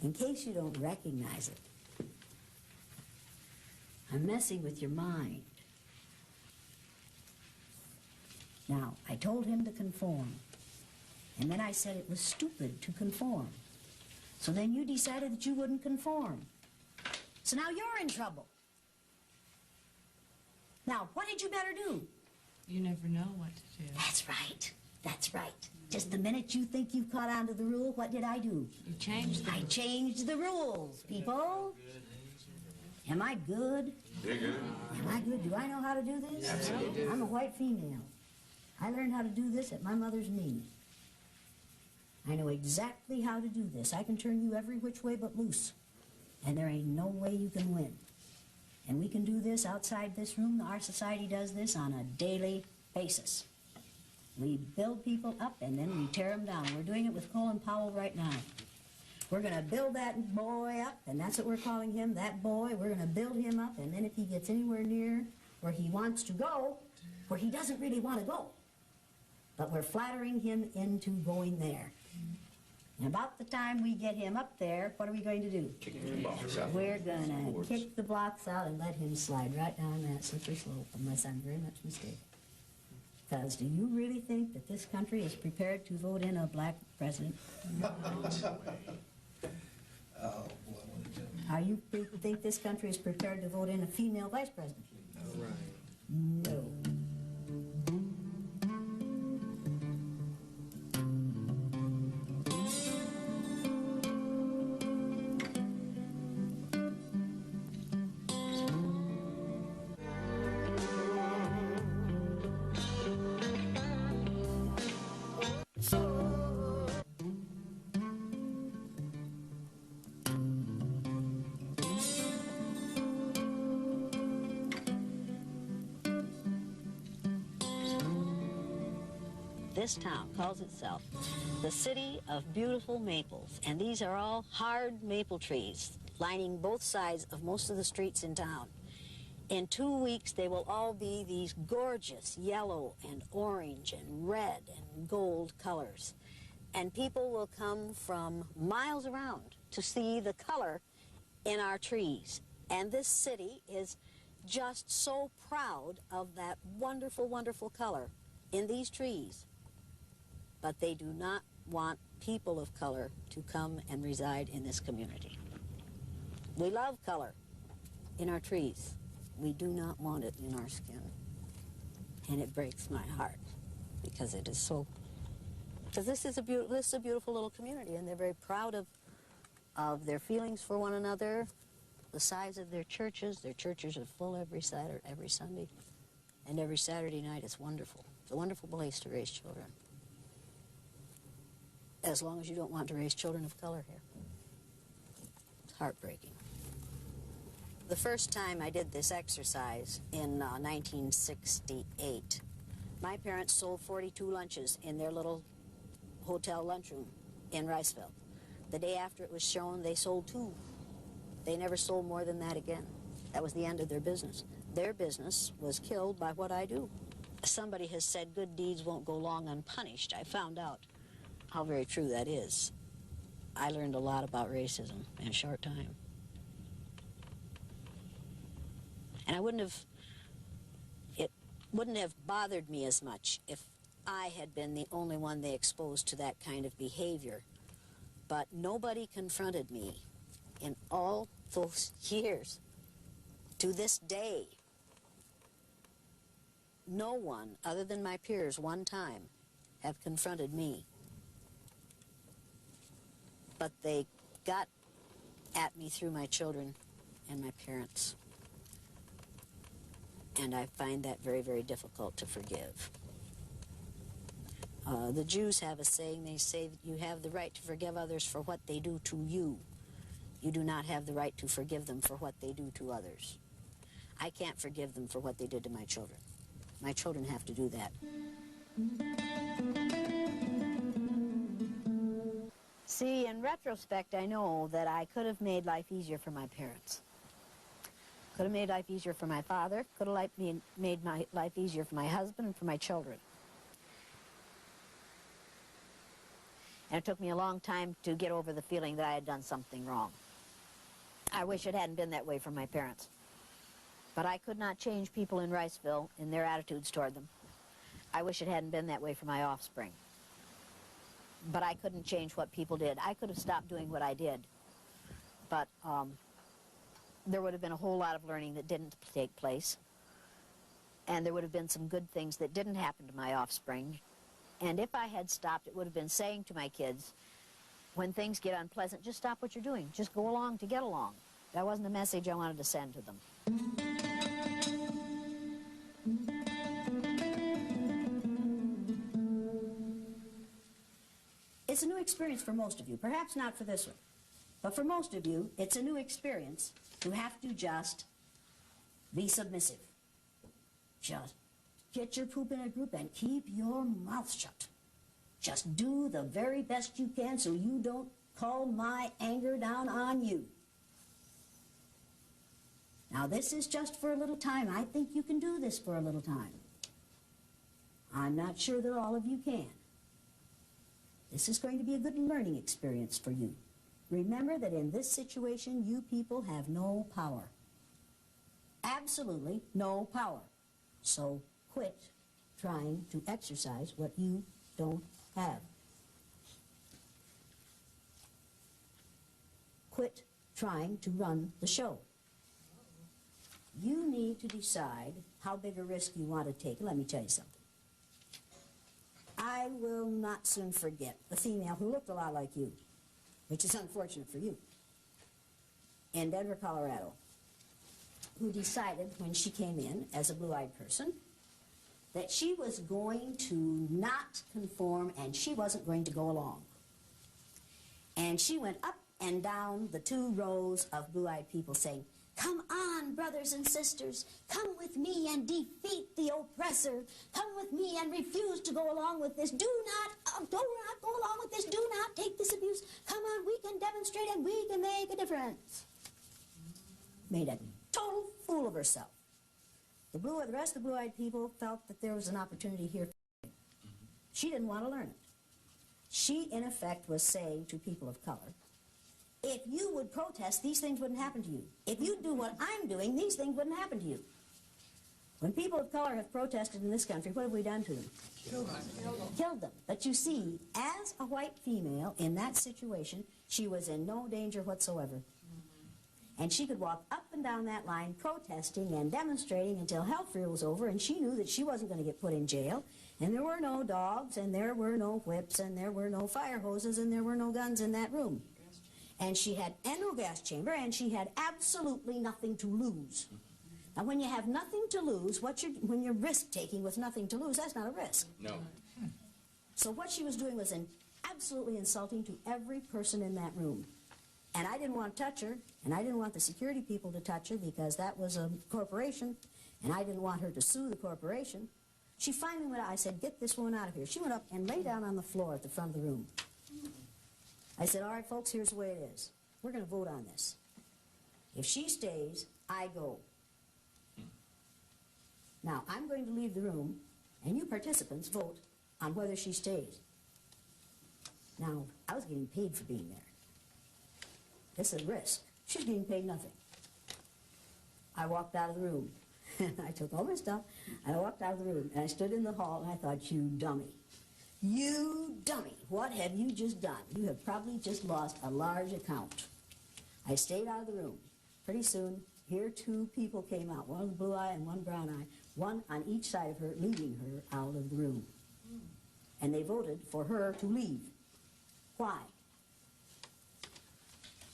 In case you don't recognize it, I'm messing with your mind. Now, I told him to conform, and then I said it was stupid to conform. So then you decided that you wouldn't conform. So now you're in trouble. Now, what had you better do? You never know what to do. That's right. That's right. Just the minute you think you've caught on to the rule, what did I do? You changed them. I changed the rules, people. Am I good? You're good. Am I good? Do I know how to do this? Absolutely. I'm a white female. I learned how to do this at my mother's knee. I know exactly how to do this. I can turn you every which way but loose. And there ain't no way you can win. And we can do this outside this room. Our society does this on a daily basis. We build people up and then we tear them down. We're doing it with Colin Powell right now. We're going to build that boy up, and that's what we're calling him, that boy. We're going to build him up, and then if he gets anywhere near where he wants to go, where he doesn't really want to go, but we're flattering him into going there. And about the time we get him up there, what are we going to do? Kick the blocks out. We're going to kick the blocks out and let him slide right down that slippery slope, unless I'm very much mistaken. Because do you really think that this country is prepared to vote in a black president? Are you think this country is prepared to vote in a female vice president? No. This town calls itself the City of Beautiful Maples, and these are all hard maple trees lining both sides of most of the streets in town. In 2 weeks, they will all be these gorgeous yellow and orange and red and gold colors. And people will come from miles around to see the color in our trees. And this city is just so proud of that wonderful, wonderful color in these trees. But they do not want people of color to come and reside in this community. We love color in our trees. We do not want it in our skin. And it breaks my heart because it is so, because this is a beautiful little community, and they're very proud of their feelings for one another, the size of their churches. Their churches are full every Saturday, every Sunday, and every Saturday night. It's wonderful. It's a wonderful place to raise children. As long as you don't want to raise children of color here. It's heartbreaking. The first time I did this exercise in 1968, my parents sold 42 lunches in their little hotel lunchroom in Riceville. The day after it was shown, they sold 2. They never sold more than that again. That was the end of their business. Their business was killed by what I do. Somebody has said good deeds won't go long unpunished. I found out how very true that is. I learned a lot about racism in a short time. And it wouldn't have bothered me as much if I had been the only one they exposed to that kind of behavior. But nobody confronted me in all those years. To this day, no one other than my peers one time have confronted me. But they got at me through my children and my parents. And I find that very, very difficult to forgive. The Jews have a saying. They say that you have the right to forgive others for what they do to you. You do not have the right to forgive them for what they do to others. I can't forgive them for what they did to my children. My children have to do that. See, in retrospect, I know that I could have made life easier for my parents. Could have made life easier for my father. Could have made my life easier for my husband and for my children. And it took me a long time to get over the feeling that I had done something wrong. I wish it hadn't been that way for my parents. But I could not change people in Riceville in their attitudes toward them. I wish it hadn't been that way for my offspring. But I couldn't change what people did. I could have stopped doing what I did. But there would have been a whole lot of learning that didn't take place. And there would have been some good things that didn't happen to my offspring. And if I had stopped, it would have been saying to my kids, when things get unpleasant, just stop what you're doing. Just go along to get along. That wasn't a message I wanted to send to them. It's a new experience for most of you. Perhaps not for this one. But for most of you, it's a new experience to have to just be submissive. Just get your poop in a group and keep your mouth shut. Just do the very best you can so you don't call my anger down on you. Now, this is just for a little time. I think you can do this for a little time. I'm not sure that all of you can. This is going to be a good learning experience for you. Remember that in this situation, you people have no power. Absolutely no power. So quit trying to exercise what you don't have. Quit trying to run the show. You need to decide how big a risk you want to take. Let me tell you something. I will not soon forget the female who looked a lot like you, which is unfortunate for you, in Denver, Colorado, who decided when she came in as a blue-eyed person that she was going to not conform and she wasn't going to go along. And she went up and down the 2 rows of blue-eyed people saying, "Come on, brothers and sisters, come with me and defeat the oppressor. Come with me and refuse to go along with this. Do not go along with this. Do not take this abuse. Come on, we can demonstrate and we can make a difference." Made a total fool of herself. The rest of the blue-eyed people felt that there was an opportunity here. She didn't want to learn it. She, in effect, was saying to people of color, if you would protest, these things wouldn't happen to you. If you do what I'm doing, these things wouldn't happen to you. When people of color have protested in this country, what have we done to them? Killed them. But you see, as a white female in that situation, she was in no danger whatsoever. And she could walk up and down that line protesting and demonstrating until hell was over, and she knew that she wasn't going to get put in jail, and there were no dogs, and there were no whips, and there were no fire hoses, and there were no guns in that room. And she had no gas chamber, and she had absolutely nothing to lose. Now, when you have nothing to lose, when you're risk-taking with nothing to lose, that's not a risk. No. So what she was doing was absolutely insulting to every person in that room. And I didn't want to touch her, and I didn't want the security people to touch her because that was a corporation, and I didn't want her to sue the corporation. She finally went out. I said, "Get this woman out of here." She went up and lay down on the floor at the front of the room. I said, "All right, folks, here's the way it is. We're going to vote on this. If she stays, I go. Now, I'm going to leave the room, and you participants vote on whether she stays." Now, I was getting paid for being there. It's a risk. She's getting paid nothing. I walked out of the room, and I took all my stuff, and I walked out of the room, and I stood in the hall, and I thought, "You dummy. You dummy, what have you just done? You have probably just lost a large account." I stayed out of the room. Pretty soon, here 2 people came out, one with a blue eye and one brown eye, one on each side of her, leading her out of the room. And they voted for her to leave. Why?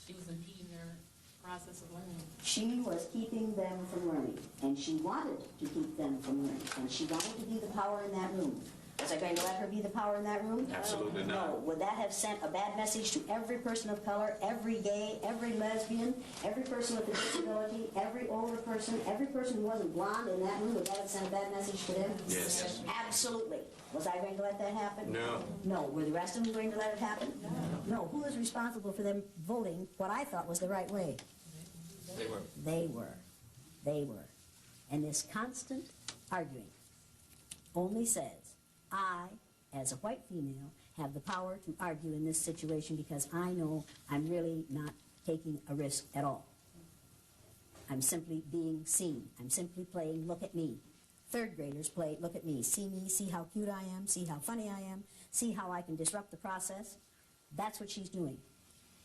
She was impeding their process of learning. She was keeping them from learning, and she wanted to keep them from learning, and she wanted to be the power in that room. Was I going to let her be the power in that room? Absolutely not. No. Would that have sent a bad message to every person of color, every gay, every lesbian, every person with a disability, every older person, every person who wasn't blonde in that room? Would that have sent a bad message to them? Yes. Absolutely. Was I going to let that happen? No. No. Were the rest of them going to let it happen? No. Who was responsible for them voting what I thought was the right way? They were. They were. They were. And this constant arguing only says, I, as a white female, have the power to argue in this situation because I know I'm really not taking a risk at all. I'm simply being seen. I'm simply playing look at me. 3rd graders play look at me, see how cute I am, see how funny I am, see how I can disrupt the process. That's what she's doing.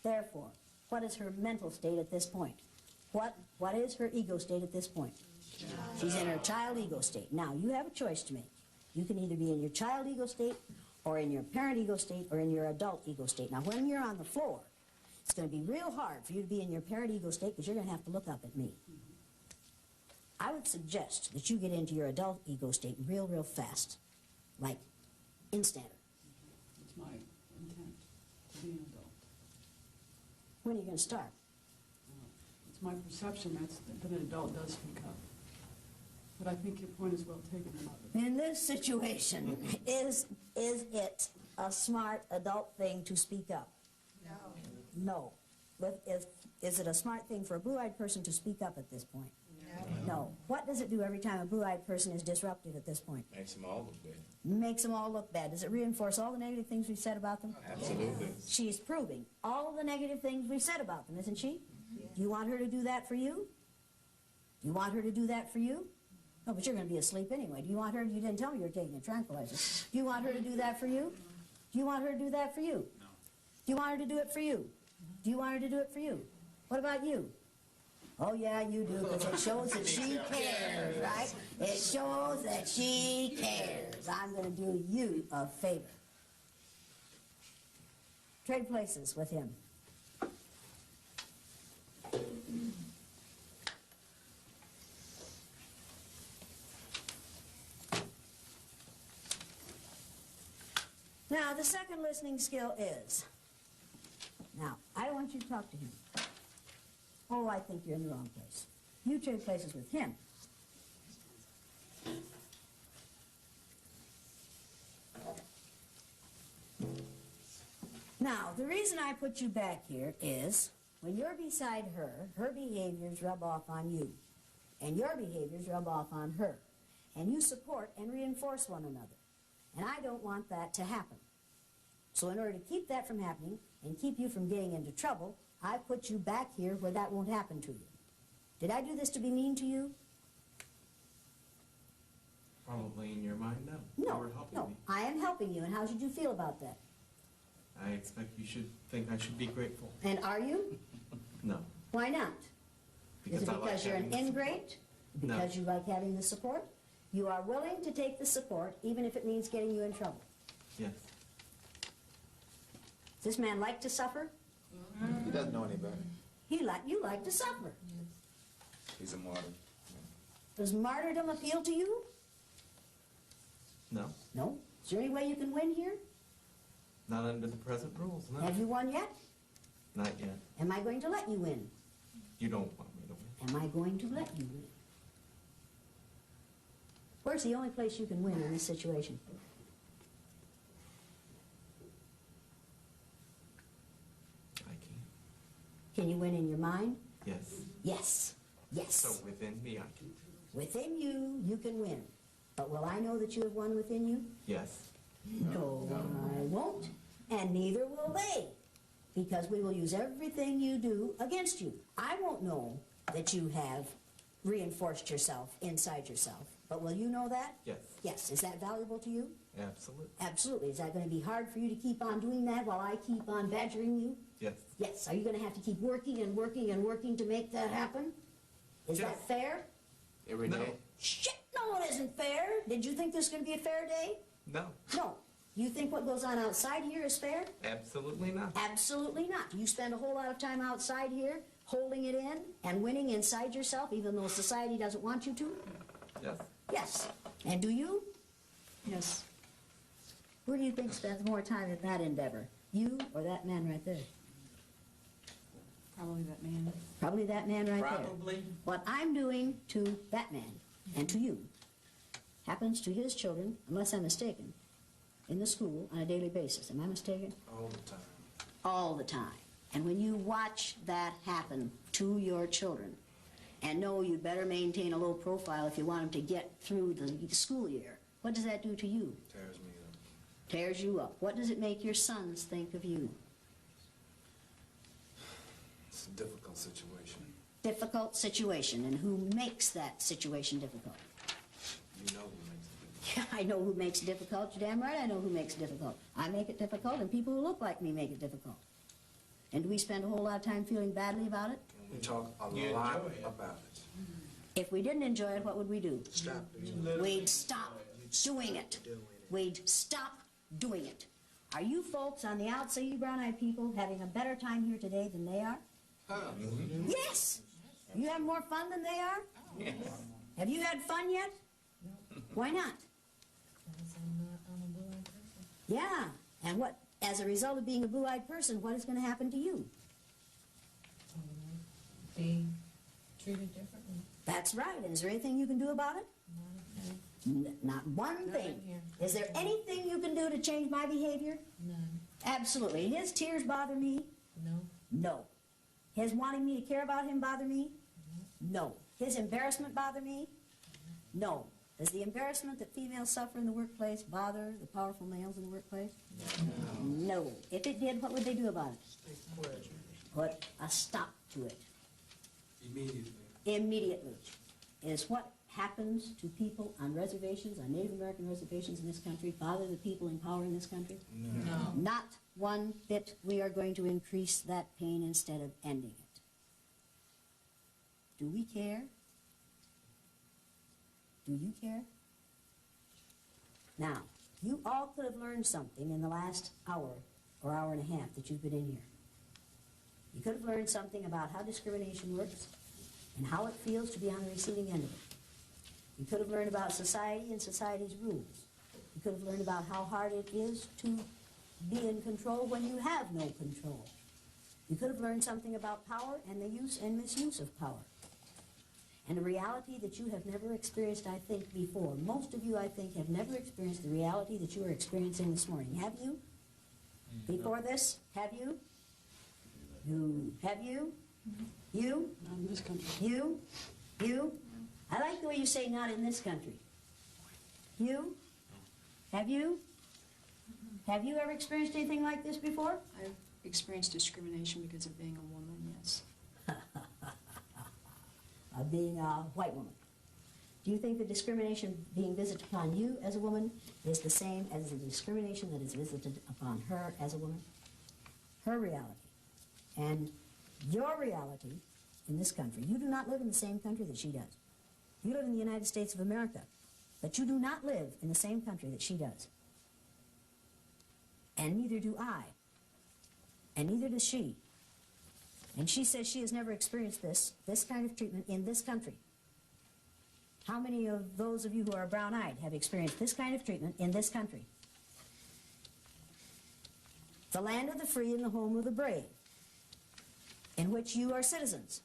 Therefore, what is her mental state at this point? What is her ego state at this point? She's in her child ego state. Now, you have a choice to make. You can either be in your child ego state or in your parent ego state or in your adult ego state. Now, when you're on the floor, It's going to be real hard for you to be in your parent ego state because you're going to have to look up at me. I would suggest that you get into your adult ego state real, real fast, like instanter. It's my intent to be an adult. When are you going to start? It's my perception that an adult does speak up. But I think your point is well taken. In this situation, is it a smart adult thing to speak up? No. No. Is it a smart thing for a blue-eyed person to speak up at this point? No. What does it do every time a blue-eyed person is disruptive at this point? Makes them all look bad. Makes them all look bad. Does it reinforce all the negative things we've said about them? Absolutely. She's proving all the negative things we've said about them, isn't she? Do you want her to do that for you? Do you want her to do that for you? No, but you're going to be asleep anyway. Do you want her? You didn't tell me you were taking a tranquilizer. Do you want her to do that for you? Do you want her to do that for you? No. Do you want her to do it for you? Do you want her to do it for you? What about you? Oh, yeah, you do, because it shows that she cares, right? It shows that she cares. I'm going to do you a favor. Trade places with him. Now, the second listening skill is, now, I don't want you to talk to him. Oh, I think you're in the wrong place. You trade places with him. Now, the reason I put you back here is, when you're beside her, her behaviors rub off on you, and your behaviors rub off on her, and you support and reinforce one another. And I don't want that to happen. So in order to keep that from happening and keep you from getting into trouble, I put you back here where that won't happen to you. Did I do this to be mean to you? Probably in your mind, no. No, You were helping no. me. I am helping you, and how should you feel about that? I expect you should think I should be grateful. And are you? No. Why not? Is it I like because you're an having the ingrate? No. Because you like having the support? You are willing to take the support, even if it means getting you in trouble. Yes. Does this man like to suffer? He doesn't know any better. You like to suffer. He's a martyr. Does martyrdom appeal to you? No. No? Is there any way you can win here? Not under the present rules, no. Have you won yet? Not yet. Am I going to let you win? You don't want me to win. Am I going to let you win? Where's the only place you can win in this situation? I can. Can you win in your mind? Yes. Yes. Yes. So within me, I can. Within you, you can win. But will I know that you have won within you? Yes. No, I won't. And neither will they. Because we will use everything you do against you. I won't know that you have reinforced yourself inside yourself. But will you know that? Yes. Yes. Is that valuable to you? Absolutely. Absolutely. Is that going to be hard for you to keep on doing that while I keep on badgering you? Yes. Yes. Are you going to have to keep working and working and working to make that happen? Is that fair? Every day? Shit, no, it isn't fair. Did you think this was going to be a fair day? No. No. You think what goes on outside here is fair? Absolutely not. Absolutely not. You spend a whole lot of time outside here holding it in and winning inside yourself, even though society doesn't want you to? Yes. Yes. And do you? Yes. Who do you think spends more time in that endeavor? You or that man right there? Probably that man. Probably that man right there. Probably. What I'm doing to that man and to you happens to his children, unless I'm mistaken, in the school on a daily basis. Am I mistaken? All the time. All the time. And when you watch that happen to your children, and know you'd better maintain a low profile if you want them to get through the school year, what does that do to you? Tears me up. Tears you up. What does it make your sons think of you? It's a difficult situation. Difficult situation. And who makes that situation difficult? You know who makes it difficult. Yeah, I know who makes it difficult. You're damn right I know who makes it difficult. I make it difficult, and people who look like me make it difficult. And do we spend a whole lot of time feeling badly about it? We talk a lot about it. If we didn't enjoy it, what would we do? Stop. We'd stop doing it. We'd stop doing it. Are you folks on the outside, you brown-eyed people, having a better time here today than they are? Yes! You have more fun than they are? Yes. Have you had fun yet? Why not? Yeah, and what, as a result of being a blue-eyed person, what is going to happen to you? Be treated differently. That's right. And is there anything you can do about it? Not one thing. Is there anything you can do to change my behavior? None. Absolutely. His tears bother me? No. No. His wanting me to care about him bother me? No. His embarrassment bother me? No. Does the embarrassment that females suffer in the workplace bother the powerful males in the workplace? No. If it did, what would they do about it? Put a stop to it. Immediately. Immediately. Is what happens to people on reservations, on Native American reservations in this country, bother the people in power in this country? No. Not one bit. We are going to increase that pain instead of ending it. Do we care? Do you care? Now, you all could have learned something in the last hour or hour and a half that you've been in here. You could have learned something about how discrimination works and how it feels to be on the receiving end of it. You could have learned about society and society's rules. You could have learned about how hard it is to be in control when you have no control. You could have learned something about power and the use and misuse of power. And a reality that you have never experienced, I think, before. Most of you, I think, have never experienced the reality that you are experiencing this morning. Have you? Before this? Have you? You? Have you? You? Not in this country. You? You? I like the way you say not in this country. You? Have you? Have you ever experienced anything like this before? I've experienced discrimination because of being a woman, yes. Of being a white woman. Do you think the discrimination being visited upon you as a woman is the same as the discrimination that is visited upon her as a woman? Her reality. And your reality in this country, you do not live in the same country that she does. You live in the United States of America, but you do not live in the same country that she does. And neither do I. And neither does she. And she says she has never experienced this kind of treatment in this country. How many of those of you who are brown-eyed have experienced this kind of treatment in this country? The land of the free and the home of the brave, in which you are citizens.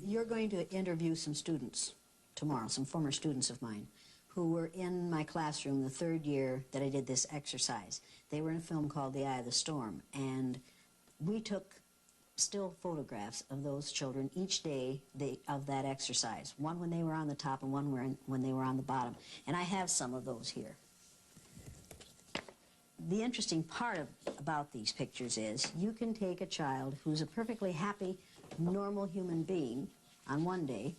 You're going to interview some students tomorrow, some former students of mine, who were in my classroom the third year that I did this exercise. They were in a film called The Eye of the Storm, and we took still photographs of those children each day of that exercise, one when they were on the top and one when they were on the bottom. And I have some of those here. The interesting part about these pictures is you can take a child who's a perfectly happy, normal human being on one day,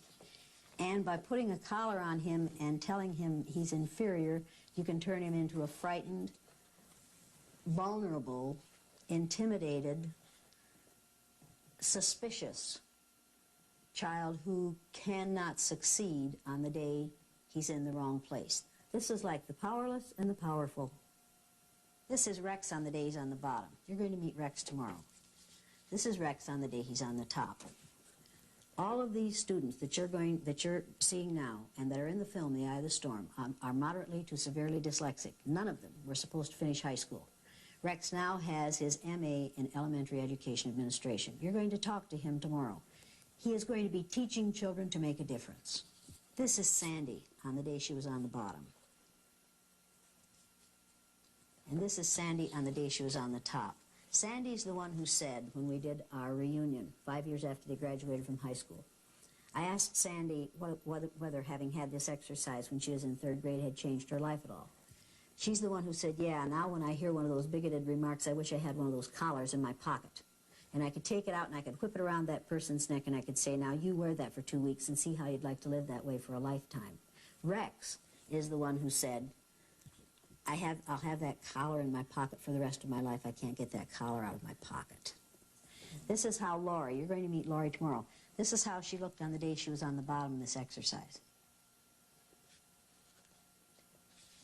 and by putting a collar on him and telling him he's inferior, you can turn him into a frightened, vulnerable, intimidated, suspicious child who cannot succeed on the day he's in the wrong place. This is like the powerless and the powerful. This is Rex on the day he's on the bottom. You're going to meet Rex tomorrow. This is Rex on the day he's on the top. All of these students that you're seeing now and that are in the film The Eye of the Storm are moderately to severely dyslexic. None of them were supposed to finish high school. Rex now has his MA in Elementary Education Administration. You're going to talk to him tomorrow. He is going to be teaching children to make a difference. This is Sandy on the day she was on the bottom. And this is Sandy on the day she was on the top. Sandy's the one who said, when we did our reunion 5 years after they graduated from high school, I asked Sandy whether having had this exercise when she was in third grade had changed her life at all. She's the one who said, yeah, now when I hear one of those bigoted remarks, I wish I had one of those collars in my pocket. And I could take it out and I could whip it around that person's neck and I could say, now you wear that for 2 weeks and see how you'd like to live that way for a lifetime. Rex is the one who said, I'll have that collar in my pocket for the rest of my life. I can't get that collar out of my pocket. This is how Laurie, you're going to meet Laurie tomorrow. This is how she looked on the day she was on the bottom of this exercise.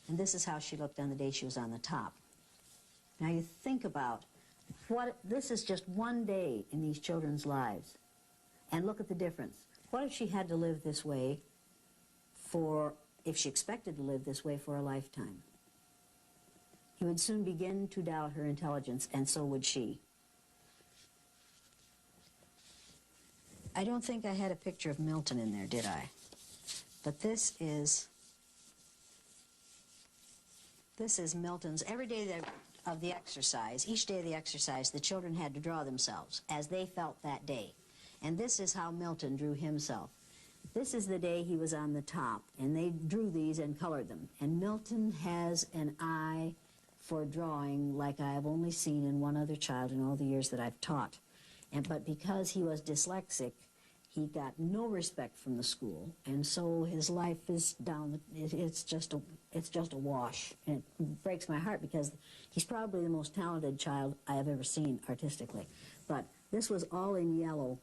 And this is how she looked on the day she was on the top. Now you think about this is just one day in these children's lives. And look at the difference. What if she had to live this way if she expected to live this way for a lifetime? He would soon begin to doubt her intelligence, and so would she. I don't think I had a picture of Milton in there, did I? But this is Milton's. Every day of the exercise, each day of the exercise, the children had to draw themselves as they felt that day. And this is how Milton drew himself. This is the day he was on the top, and they drew these and colored them. And Milton has an eye for drawing like I have only seen in one other child in all the years that I've taught. But because he was dyslexic, he got no respect from the school, and so his life is down. It's just a wash, and it breaks my heart because he's probably the most talented child I have ever seen artistically. But this was all in yellow,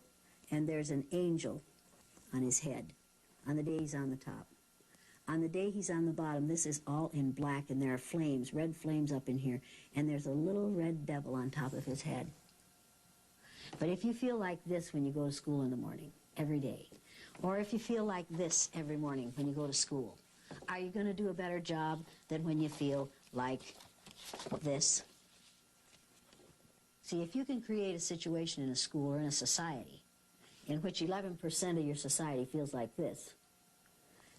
and there's an angel on his head on the day he's on the top. On the day he's on the bottom, this is all in black, and there are flames, red flames up in here, and there's a little red devil on top of his head. But if you feel like this when you go to school in the morning, every day, or if you feel like this every morning when you go to school, are you going to do a better job than when you feel like this? See, if you can create a situation in a school or in a society in which 11% of your society feels like this,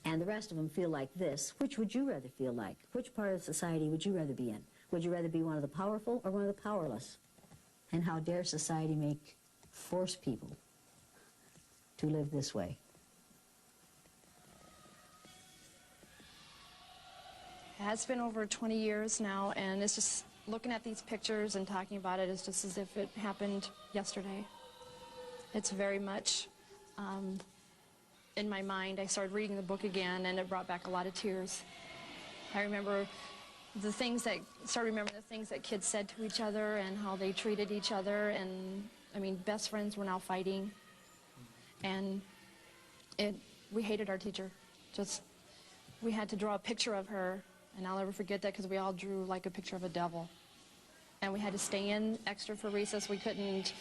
and the rest of them feel like this, which would you rather feel like? Which part of society would you rather be in? Would you rather be one of the powerful or one of the powerless? And how dare society force people to live this way? It's been over 20 years now, and it's just looking at these pictures and talking about it is just as if it happened yesterday. It's very much in my mind. I started reading the book again, and it brought back a lot of tears. I remember started remembering the things that kids said to each other and how they treated each other, and I mean, best friends were now fighting, and we hated our teacher. We had to draw a picture of her, and I'll never forget that because we all drew like a picture of a devil. And we had to stay in extra for recess. We couldn't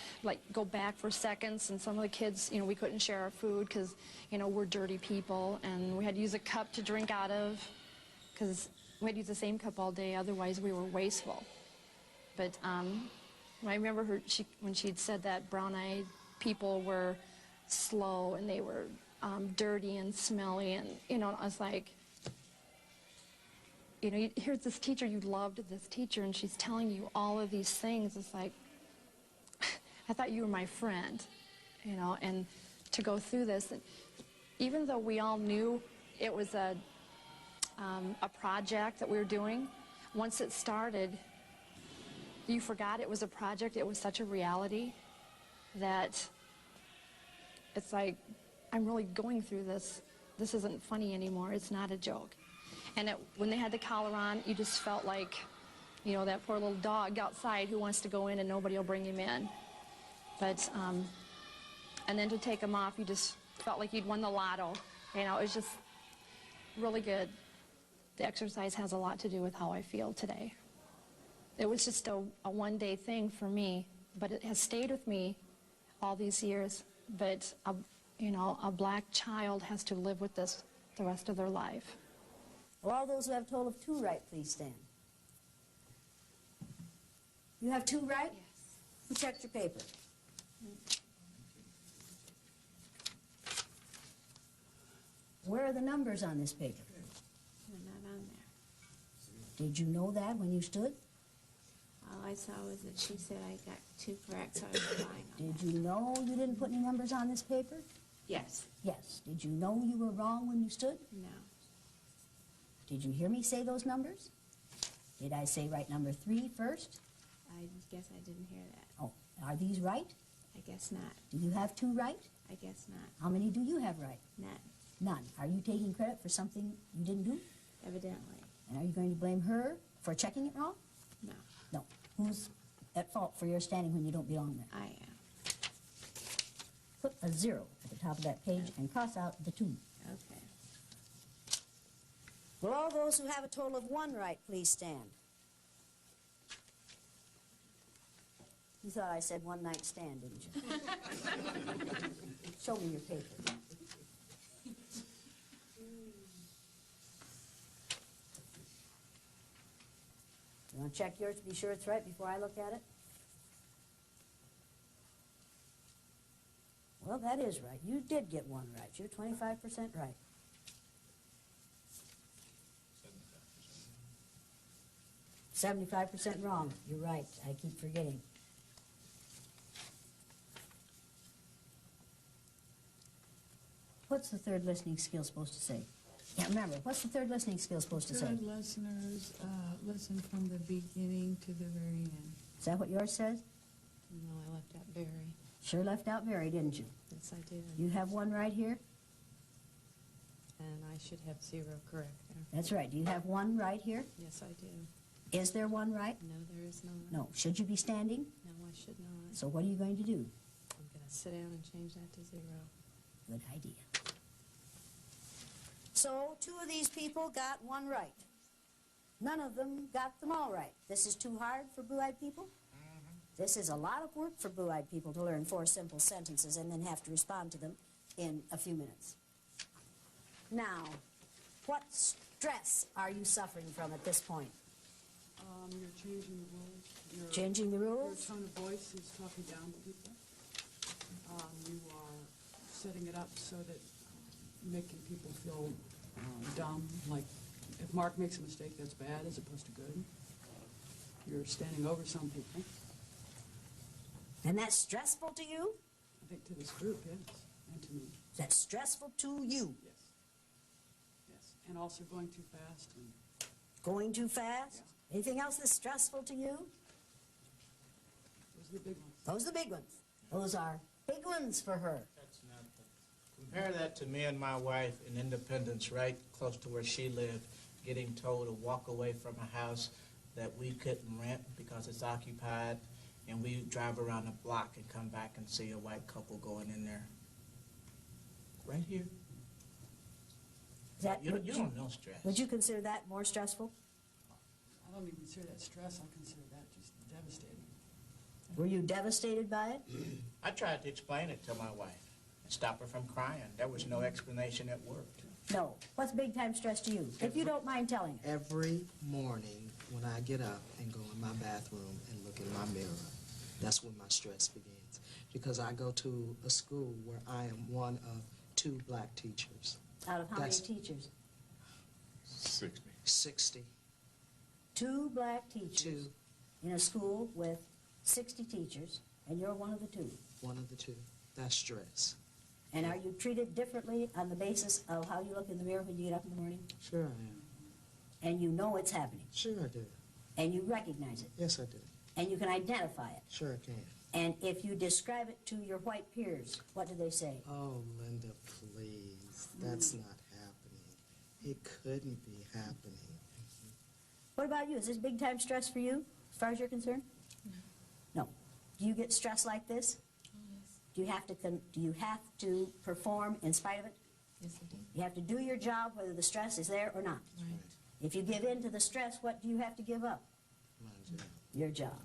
go back for seconds, and some of the kids, we couldn't share our food because, we're dirty people, and we had to use a cup to drink out of because we had to use the same cup all day, otherwise we were wasteful. But I remember when she'd said that brown-eyed people were slow and they were dirty and smelly, and I was like, here's this teacher, you loved this teacher, and she's telling you all of these things. It's like, I thought you were my friend, and to go through this, and even though we all knew it was a project that we were doing, once it started, you forgot it was a project. It was such a reality that it's like, I'm really going through this. This isn't funny anymore. It's not a joke. And when they had the collar on, you just felt like, that poor little dog outside who wants to go in and nobody will bring him in. But, and then to take them off, you just felt like you'd won the lotto. It was just really good. The exercise has a lot to do with how I feel today. It was just a one-day thing for me, but it has stayed with me all these years. But, a black child has to live with this the rest of their life. Will all those who have total of 2 right, please stand? You have 2 right? Yes. Who checked your paper? Where are the numbers on this paper? They're not on there. Did you know that when you stood? All I saw was that she said I got 2 correct, so I was relying on that. Did you know you didn't put any numbers on this paper? Yes. Yes. Did you know you were wrong when you stood? No. Did you hear me say those numbers? Did I say right number 3 first? I guess I didn't hear that. Oh, Are these right? I guess not. Do you have 2 right? I guess not. How many do you have right? None. None. Are you taking credit for something you didn't do? Evidently. And are you going to blame her for checking it wrong? No. No. Who's at fault for your standing when you don't belong there? I am. Put a 0 at the top of that page and cross out the 2. Okay. Will all those who have a total of 1 right please stand? You thought I said one night stand, didn't you? Show me your paper. You want to check yours to be sure it's right before I look at it? Well, that is right. You did get 1 right. You're 25% right. 75% wrong. You're right. I keep forgetting. What's the third listening skill supposed to say? Yeah, remember, what's the third listening skill supposed to say? Good listeners listen from the beginning to the very end. Is that what yours says? No, I left out very. Sure left out very, didn't you? Yes, I did. You have 1 right here? And I should have 0 correct there. That's right. Do you have 1 right here? Yes, I do. Is there 1 right? No, there is not. No. Should you be standing? No, I should not. So what are you going to do? I'm going to sit down and change that to 0. Good idea. So 2 of these people got 1 right. None of them got them all right. This is too hard for blue-eyed people? This is a lot of work for blue-eyed people to learn 4 simple sentences and then have to respond to them in a few minutes. Now, what stress are you suffering from at this point? You're changing the rules. Changing the rules? Your tone of voice is talking down to people. You are setting it up so that making people feel dumb, like if Mark makes a mistake, that's bad as opposed to good. You're standing over some people. And that's stressful to you? I think to this group, yes, and to me. That's stressful to you? Yes. Yes, and also going too fast. And going too fast? Yeah. Anything else that's stressful to you? Those are the big ones. Those are the big ones. Those are big ones for her. That's nothing. Compare that to me and my wife in Independence, right close to where she lived, getting told to walk away from a house that we couldn't rent because it's occupied, and we drive around the block and come back and see a white couple going in there. Right here. That, you don't know stress. Would you consider that more stressful? I don't even consider that stress. I consider that just devastating. Were you devastated by it? I tried to explain it to my wife and stop her from crying. There was no explanation that worked. No. What's big time stress to you? If you don't mind telling. Every morning when I get up and go in my bathroom and look in my mirror, that's when my stress begins. Because I go to a school where I am one of 2 black teachers. Out of how many teachers? 60. 60. 2 black teachers 2. in a school with 60 teachers, and you're one of the 2. One of the 2. That's stress. And are you treated differently on the basis of how you look in the mirror when you get up in the morning? Sure I am. And you know it's happening? Sure I do. And you recognize it? Yes, I do. And you can identify it? Sure I can. And if you describe it to your white peers, what do they say? Oh, Linda, please. That's not happening. It couldn't be happening. What about you? Is this big time stress for you, as far as you're concerned? No. Do you get stressed like this? Do you have to perform in spite of it? Yes, I do. You have to do your job whether the stress is there or not. Right. If you give in to the stress, what do you have to give up? My job. Your job.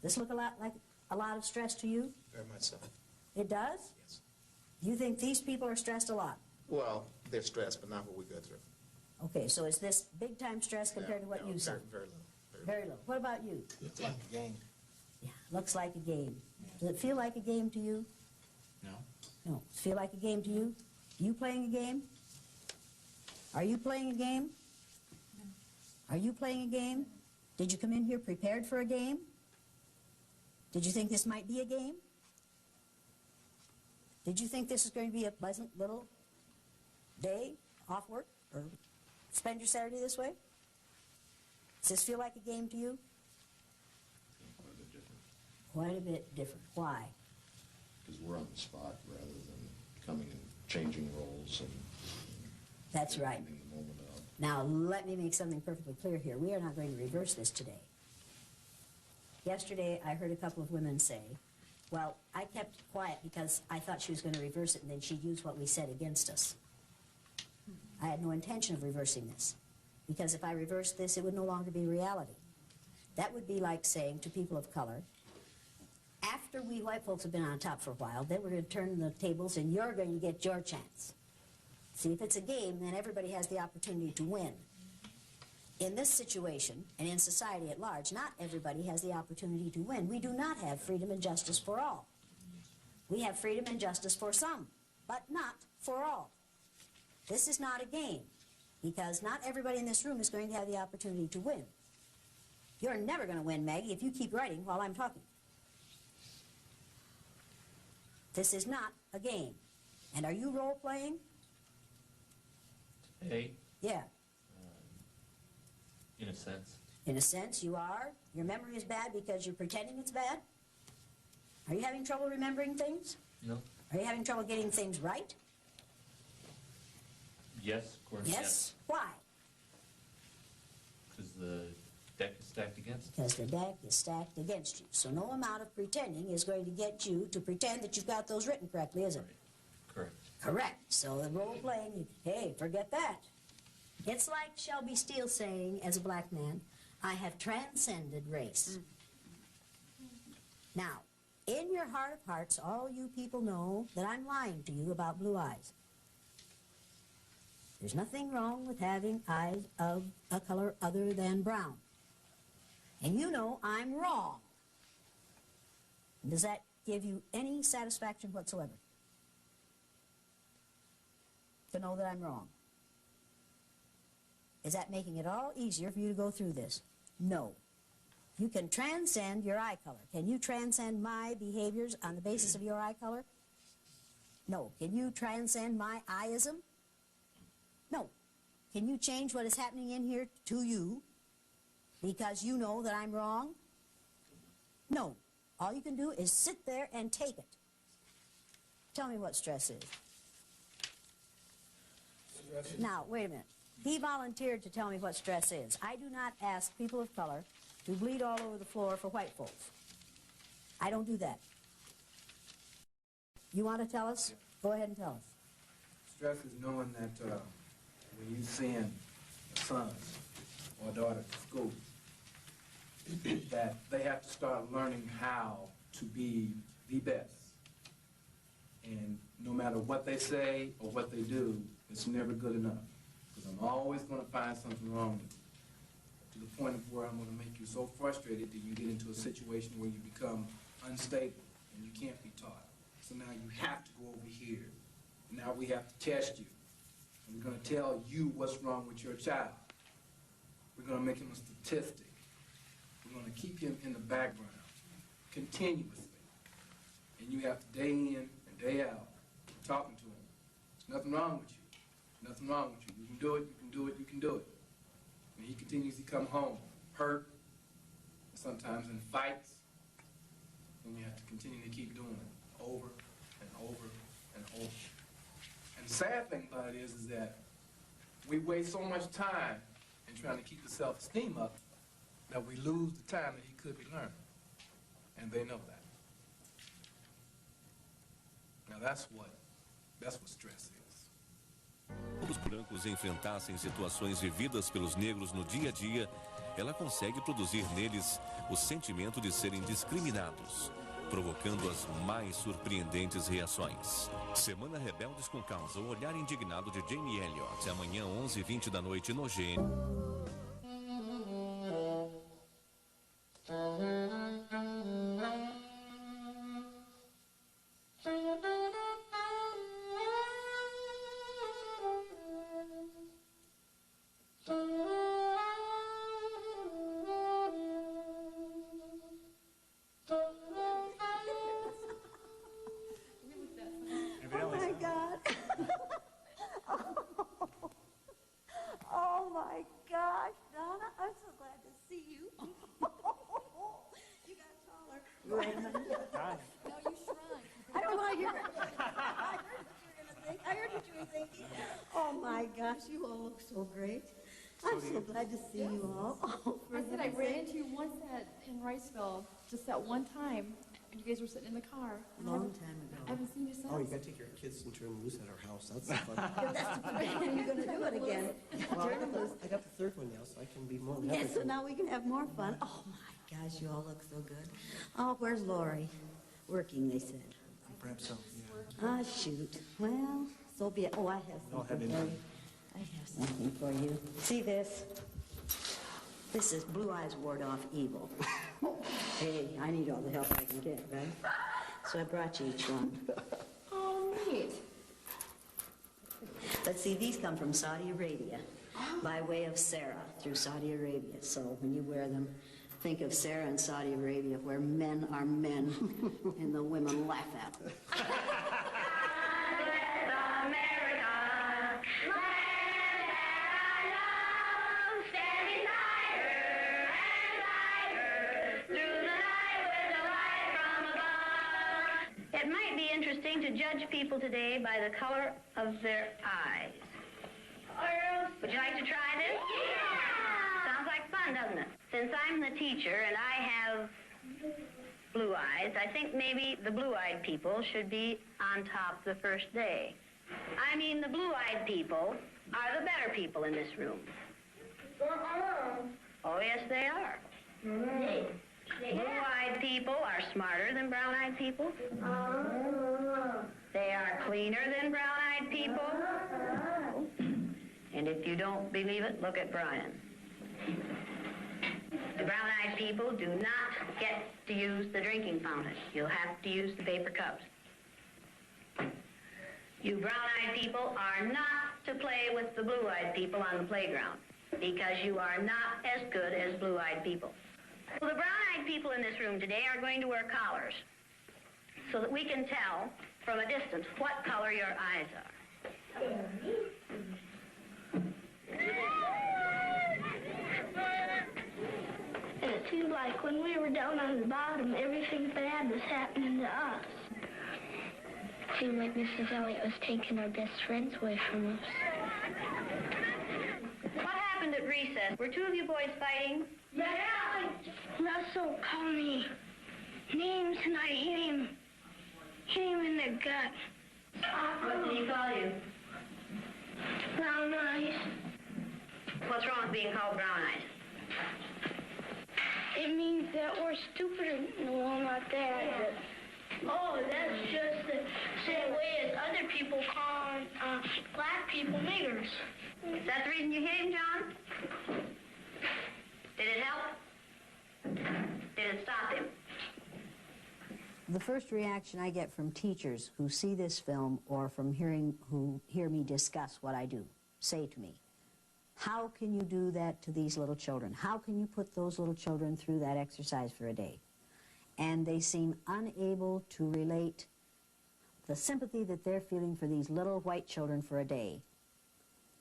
This look a lot like a lot of stress to you? Very much so. It does? Yes. You think these people are stressed a lot? Well, they're stressed, but not what we go through. Okay, so is this big time stress compared to what you suffer? Very little. Very low. What about you? It's like a game. Yeah, looks like a game. Does it feel like a game to you? No. No. Does it feel like a game to you? You playing a game? Are you playing a game? No. Are you playing a game? Did you come in here prepared for a game? Did you think this might be a game? Did you think this is going to be a pleasant little day off work or spend your Saturday this way? Does this feel like a game to you? Quite a bit different. Why? Because we're on the spot rather than coming and changing roles and That's right. leaving the moment out. Now, let me make something perfectly clear here. We are not going to reverse this today. Yesterday, I heard a couple of women say, well, I kept quiet because I thought she was going to reverse it and then she'd use what we said against us. I had no intention of reversing this, because if I reversed this, it would no longer be reality. That would be like saying to people of color, after we white folks have been on top for a while, then we're going to turn the tables and you're going to get your chance. See, if it's a game, then everybody has the opportunity to win. In this situation, and in society at large, not everybody has the opportunity to win. We do not have freedom and justice for all. We have freedom and justice for some, but not for all. This is not a game, because not everybody in this room is going to have the opportunity to win. You're never going to win, Maggie, if you keep writing while I'm talking. This is not a game. And are you role-playing? Hey, Yeah. in a sense. In a sense, you are. Your memory is bad because you're pretending it's bad? Are you having trouble remembering things? No. Are you having trouble getting things right? Yes, of course. Yes? Why? Because the deck is stacked against us. Because the deck is stacked against you. So no amount of pretending is going to get you to pretend that you've got those written correctly, is it? Correct. Correct. So the role-playing, hey, forget that. It's like Shelby Steele saying, as a black man, I have transcended race. Now, in your heart of hearts, all you people know that I'm lying to you about blue eyes. There's nothing wrong with having eyes of a color other than brown. And you know I'm wrong. Does that give you any satisfaction whatsoever? To know that I'm wrong? Is that making it all easier for you to go through this? No. You can transcend your eye color. Can you transcend my behaviors on the basis of your eye color? No. Can you transcend my eyeism? No. Can you change what is happening in here to you because you know that I'm wrong? No. All you can do is sit there and take it. Tell me what stress is. Now, wait a minute. He volunteered to tell me what stress is. I do not ask people of color to bleed all over the floor for white folks. I don't do that. You want to tell us? Go ahead and tell us. Stress is knowing that when you send a son or a daughter to school, that they have to start learning how to be the best. And no matter what they say or what they do, it's never good enough. Because I'm always going to find something wrong with you, to the point of where I'm going to make you so frustrated that you get into a situation where you become unstable and you can't be taught. So now you have to go over here. And now we have to test you. And we're going to tell you what's wrong with your child. We're going to make him a statistic. We're going to keep him in the background continuously. And you have to day in and day out talking to him. There's nothing wrong with you. Nothing wrong with you. You can do it, you can do it, you can do it. And he continues to come home hurt, sometimes in fights, and you have to continue to keep doing it over and over and over. And the sad thing about it is that we waste so much time in trying to keep the self-esteem up that we lose the time that he could be learning. And they know that. Now that's what stress is. Quando os brancos enfrentassem situações vividas pelos negros no dia a dia, ela consegue produzir neles o sentimento de serem discriminados, provocando as mais surpreendentes reações. Semana Rebeldes com Causa, o olhar indignado de Jamie Elliott. Amanhã, 11h20 da noite, no GN. Oh my God. Oh my God. great. I'm so glad to see you all. Oh, I said I ran into you once in Riceville, just that one time. You guys were sitting in the car. Long time ago. I haven't seen you since. Oh, you gotta take your kids and turn them loose at our house. That's fun. You're going to do it again. Well, I got the third one now, so I can be more than Yes, happy so to. now we can have more fun. Oh, my gosh, you all look so good. Oh, where's Lori? Working, they said. Perhaps so, yeah. Ah, shoot. Well, so be it. Oh, I have I'll have something him. for you. I have something for you. See this? This is Blue Eyes Ward Off Evil. Hey, I need all the help I can get, right? So I brought you each one. Oh, neat. But see, these come from Saudi Arabia by way of Sarah through Saudi Arabia. So when you wear them, think of Sarah in Saudi Arabia where men are men and the women laugh at them. It might be interesting to judge people today by the color of their eyes. Would you like to try this? Yeah! Sounds like fun, doesn't it? Since I'm the teacher and I have blue eyes, I think maybe the blue-eyed people should be on top the first day. I mean, the blue-eyed people are the better people in this room. Oh, yes, they are. Blue-eyed people are smarter than brown-eyed people. They are cleaner than brown-eyed people. And if you don't believe it, look at Brian. The brown-eyed people do not get to use the drinking fountain. You'll have to use the paper cups. You brown-eyed people are not to play with the blue-eyed people on the playground because you are not as good as blue-eyed people. Well, the brown-eyed people in this room today are going to wear collars so that we can tell from a distance what color your eyes are. And it seemed like when we were down on the bottom, everything bad was happening to us. It seemed like Mrs. Elliott was taking our best friends away from us. What happened at recess? Were two of you boys fighting? Yeah! Russell called me names and I hit him in the gut. What did he call you? Brown eyes. What's wrong with being called brown eyes? It means that we're stupider. Well, not that, but... Oh, that's just the same way as other people call black people niggers. Is that the reason you hit him, John? Did it help? Did it stop him? The first reaction I get from teachers who see this film or from who hear me discuss what I do say to me, how can you do that to these little children? How can you put those little children through that exercise for a day? And they seem unable to relate the sympathy that they're feeling for these little white children for a day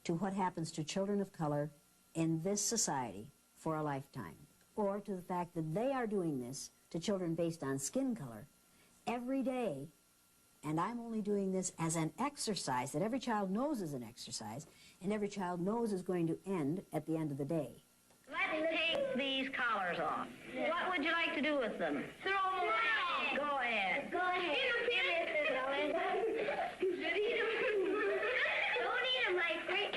to what happens to children of color in this society for a lifetime, or to the fact that they are doing this to children based on skin color every day, and I'm only doing this as an exercise that every child knows is an exercise, and every child knows is going to end at the end of the day. Let's take these collars off. What would you like to do with them? Throw them away. Go ahead. Go ahead. Don't eat them like great.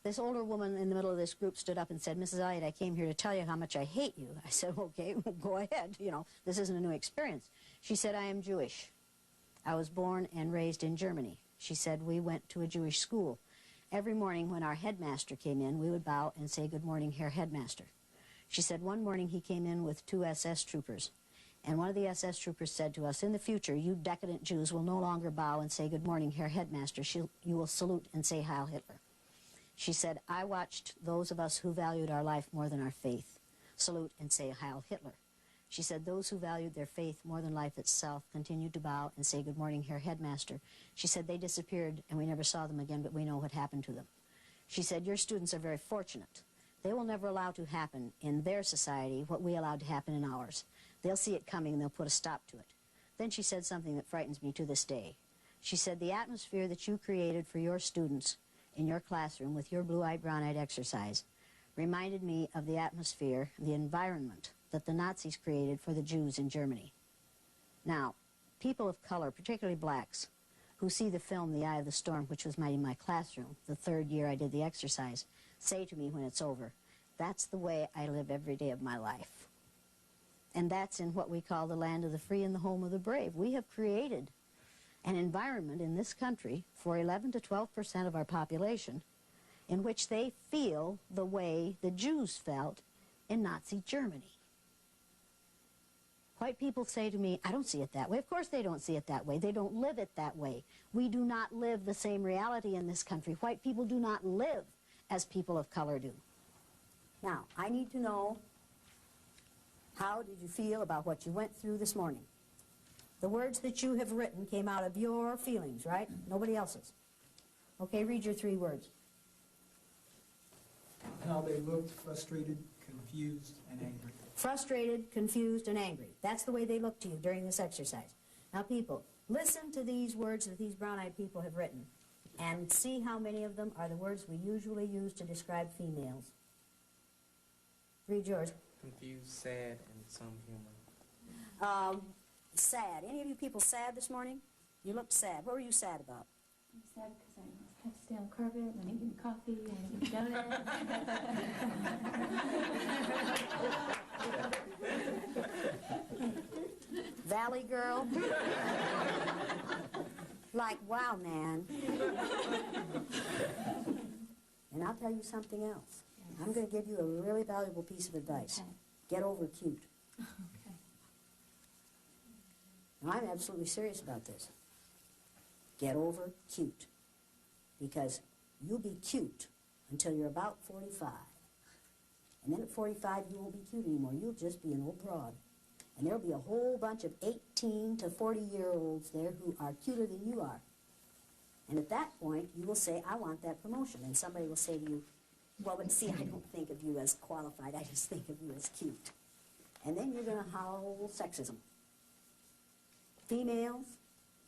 This older woman in the middle of this group stood up and said, Mrs. Elliott, I came here to tell you how much I hate you. I said, okay, well, go ahead. You know, this isn't a new experience. She said, I am Jewish. I was born and raised in Germany. She said, we went to a Jewish school. Every morning when our headmaster came in, we would bow and say, good morning, Herr Headmaster. She said, one morning he came in with 2 SS troopers. And one of the SS troopers said to us, in the future, you decadent Jews will no longer bow and say, good morning, Herr Headmaster. You will salute and say, Heil Hitler. She said, I watched those of us who valued our life more than our faith salute and say, Heil Hitler. She said, those who valued their faith more than life itself continued to bow and say, good morning, Herr Headmaster. She said, they disappeared and we never saw them again, but we know what happened to them. She said, your students are very fortunate. They will never allow to happen in their society what we allowed to happen in ours. They'll see it coming and they'll put a stop to it. Then she said something that frightens me to this day. She said, the atmosphere that you created for your students in your classroom with your blue-eyed, brown-eyed exercise reminded me of the atmosphere, the environment that the Nazis created for the Jews in Germany. Now, people of color, particularly blacks, who see the film The Eye of the Storm, which was in my classroom, the 3rd year I did the exercise, say to me when it's over, that's the way I live every day of my life. And that's in what we call the land of the free and the home of the brave. We have created an environment in this country for 11 to 12% of our population in which they feel the way the Jews felt in Nazi Germany. White people say to me, I don't see it that way. Of course they don't see it that way. They don't live it that way. We do not live the same reality in this country. White people do not live as people of color do. Now, I need to know, how did you feel about what you went through this morning? The words that you have written came out of your feelings, right? Nobody else's. Okay, read your 3 words. How they looked frustrated, confused, and angry. Frustrated, confused, and angry. That's the way they look to you during this exercise. Now, people, listen to these words that these brown-eyed people have written and see how many of them are the words we usually use to describe females. Read yours. Confused, sad, and some humor. Sad. Any of you people sad this morning? You looked sad. What were you sad about? I'm sad because I have to stay on carpet, and I didn't get coffee, and I didn't get donut. Valley girl? Like, wow, man. And I'll tell you something else. I'm going to give you a really valuable piece of advice. Okay. Get over cute. Okay. Now, I'm absolutely serious about this. Get over cute. Because you'll be cute until you're about 45. And then at 45, you won't be cute anymore. You'll just be an old broad. And there'll be a whole bunch of 18 to 40-year-olds there who are cuter than you are. And at that point, you will say, I want that promotion. And somebody will say to you, well, but see, I don't think of you as qualified. I just think of you as cute. And then you're going to howl sexism. Females,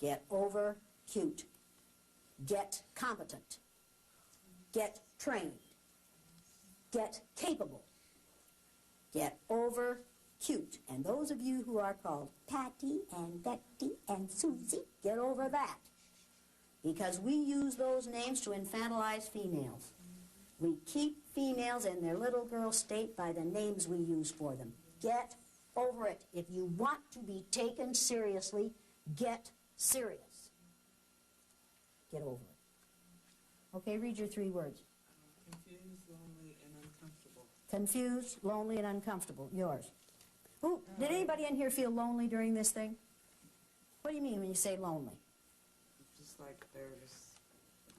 get over cute. Get competent. Get trained. Get capable. Get over cute. And those of you who are called Patty and Betty and Susie, get over that. Because we use those names to infantilize females. We keep females in their little girl state by the names we use for them. Get over it. If you want to be taken seriously, get serious. Get over it. Okay, read your 3 words. Confused, lonely, and uncomfortable. Confused, lonely, and uncomfortable. Yours. Ooh, did anybody in here feel lonely during this thing? What do you mean when you say lonely? Just like they're just...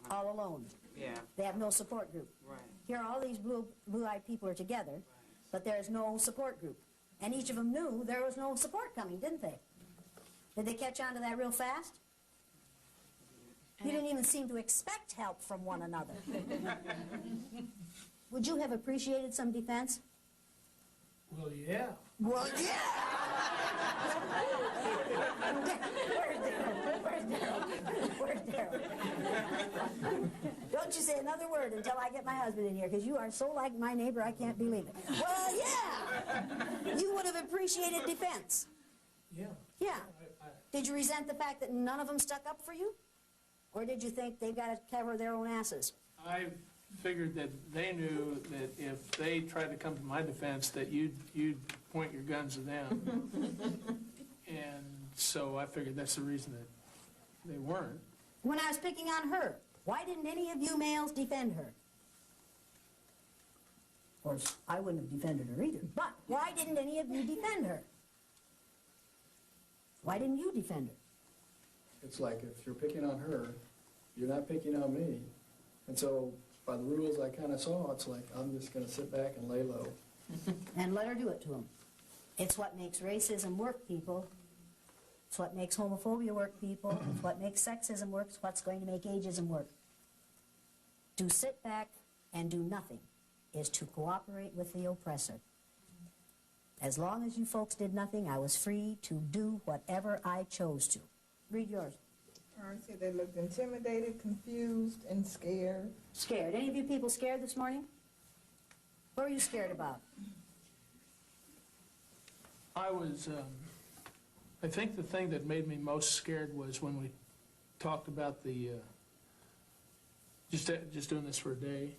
All alone. Yeah. They have no support group. Right. Here, all these blue-eyed people are together, but there's no support group. And each of them knew there was no support coming, didn't they? Did they catch on to that real fast? You didn't even seem to expect help from one another. Would you have appreciated some defense? Well, yeah. Well, yeah! Where's Daryl? Where's Daryl? Don't you say another word until I get my husband in here, because you are so like my neighbor, I can't believe it. Well, yeah! You would have appreciated defense. Yeah. Yeah. Did you resent the fact that none of them stuck up for you? Or did you think they've got to cover their own asses? I figured that they knew that if they tried to come to my defense, that you'd point your guns at them. And so I figured that's the reason that they weren't. When I was picking on her, why didn't any of you males defend her? Of course, I wouldn't have defended her either, but why didn't any of you defend her? Why didn't you defend her? It's like if you're picking on her, you're not picking on me. And so by the rules I kind of saw, it's like I'm just going to sit back and lay low. And let her do it to them. It's what makes racism work, people. It's what makes homophobia work, people. It's what makes sexism work. It's what's going to make ageism work. To sit back and do nothing is to cooperate with the oppressor. As long as you folks did nothing, I was free to do whatever I chose to. Read yours. parents said they looked intimidated, confused, and scared. Scared. Any of you people scared this morning? What were you scared about? I think the thing that made me most scared was when we talked about the, just doing this for a day,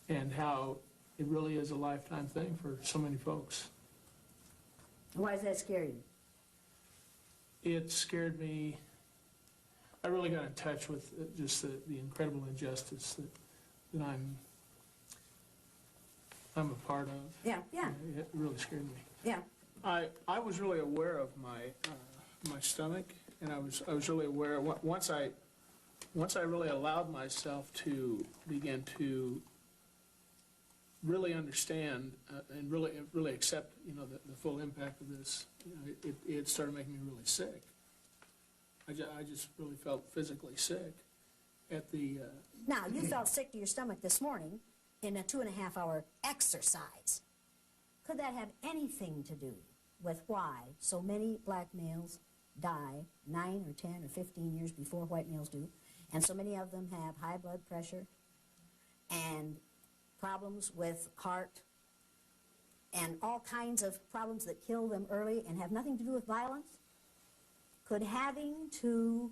and how it really is a lifetime thing for so many folks. Why does that scare you? It scared me. I really got in touch with just the incredible injustice that I'm a part of. Yeah, yeah. It really scared me. Yeah. I was really aware of my stomach, and I was really aware once I really allowed myself to begin to really understand and really accept, the full impact of this. It started making me really sick. I just really felt physically sick at the. Now, you felt sick to your stomach this morning in a 2.5-hour exercise. Could that have anything to do with why so many black males die 9 or 10 or 15 years before white males do, and so many of them have high blood pressure and problems with heart and all kinds of problems that kill them early and have nothing to do with violence? Could having to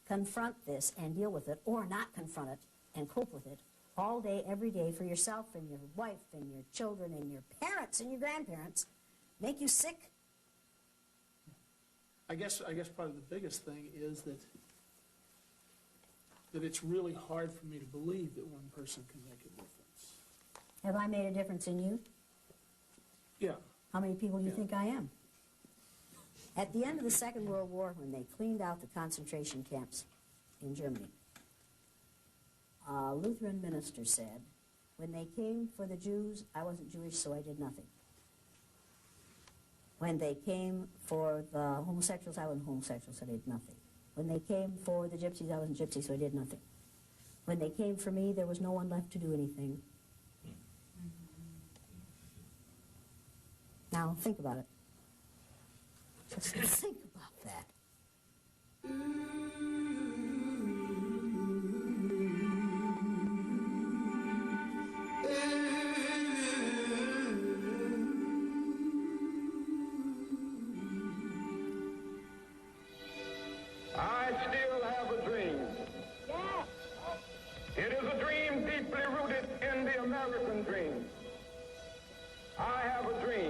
confront this and deal with it, or not confront it and cope with it all day, every day for yourself and your wife and your children and your parents and your grandparents, make you sick? I guess probably the biggest thing is that it's really hard for me to believe that one person can make a difference. Have I made a difference in you? Yeah. How many people do you think I am? At the end of the Second World War, when they cleaned out the concentration camps in Germany, a Lutheran minister said, when they came for the Jews, I wasn't Jewish, so I did nothing. When they came for the homosexuals, I wasn't homosexual, so I did nothing. When they came for the gypsies, I wasn't gypsy, so I did nothing. When they came for me, there was no one left to do anything. Now, think about it. Just think about that. I still have a dream. Yes. It is a dream deeply rooted in the American dream. I have a dream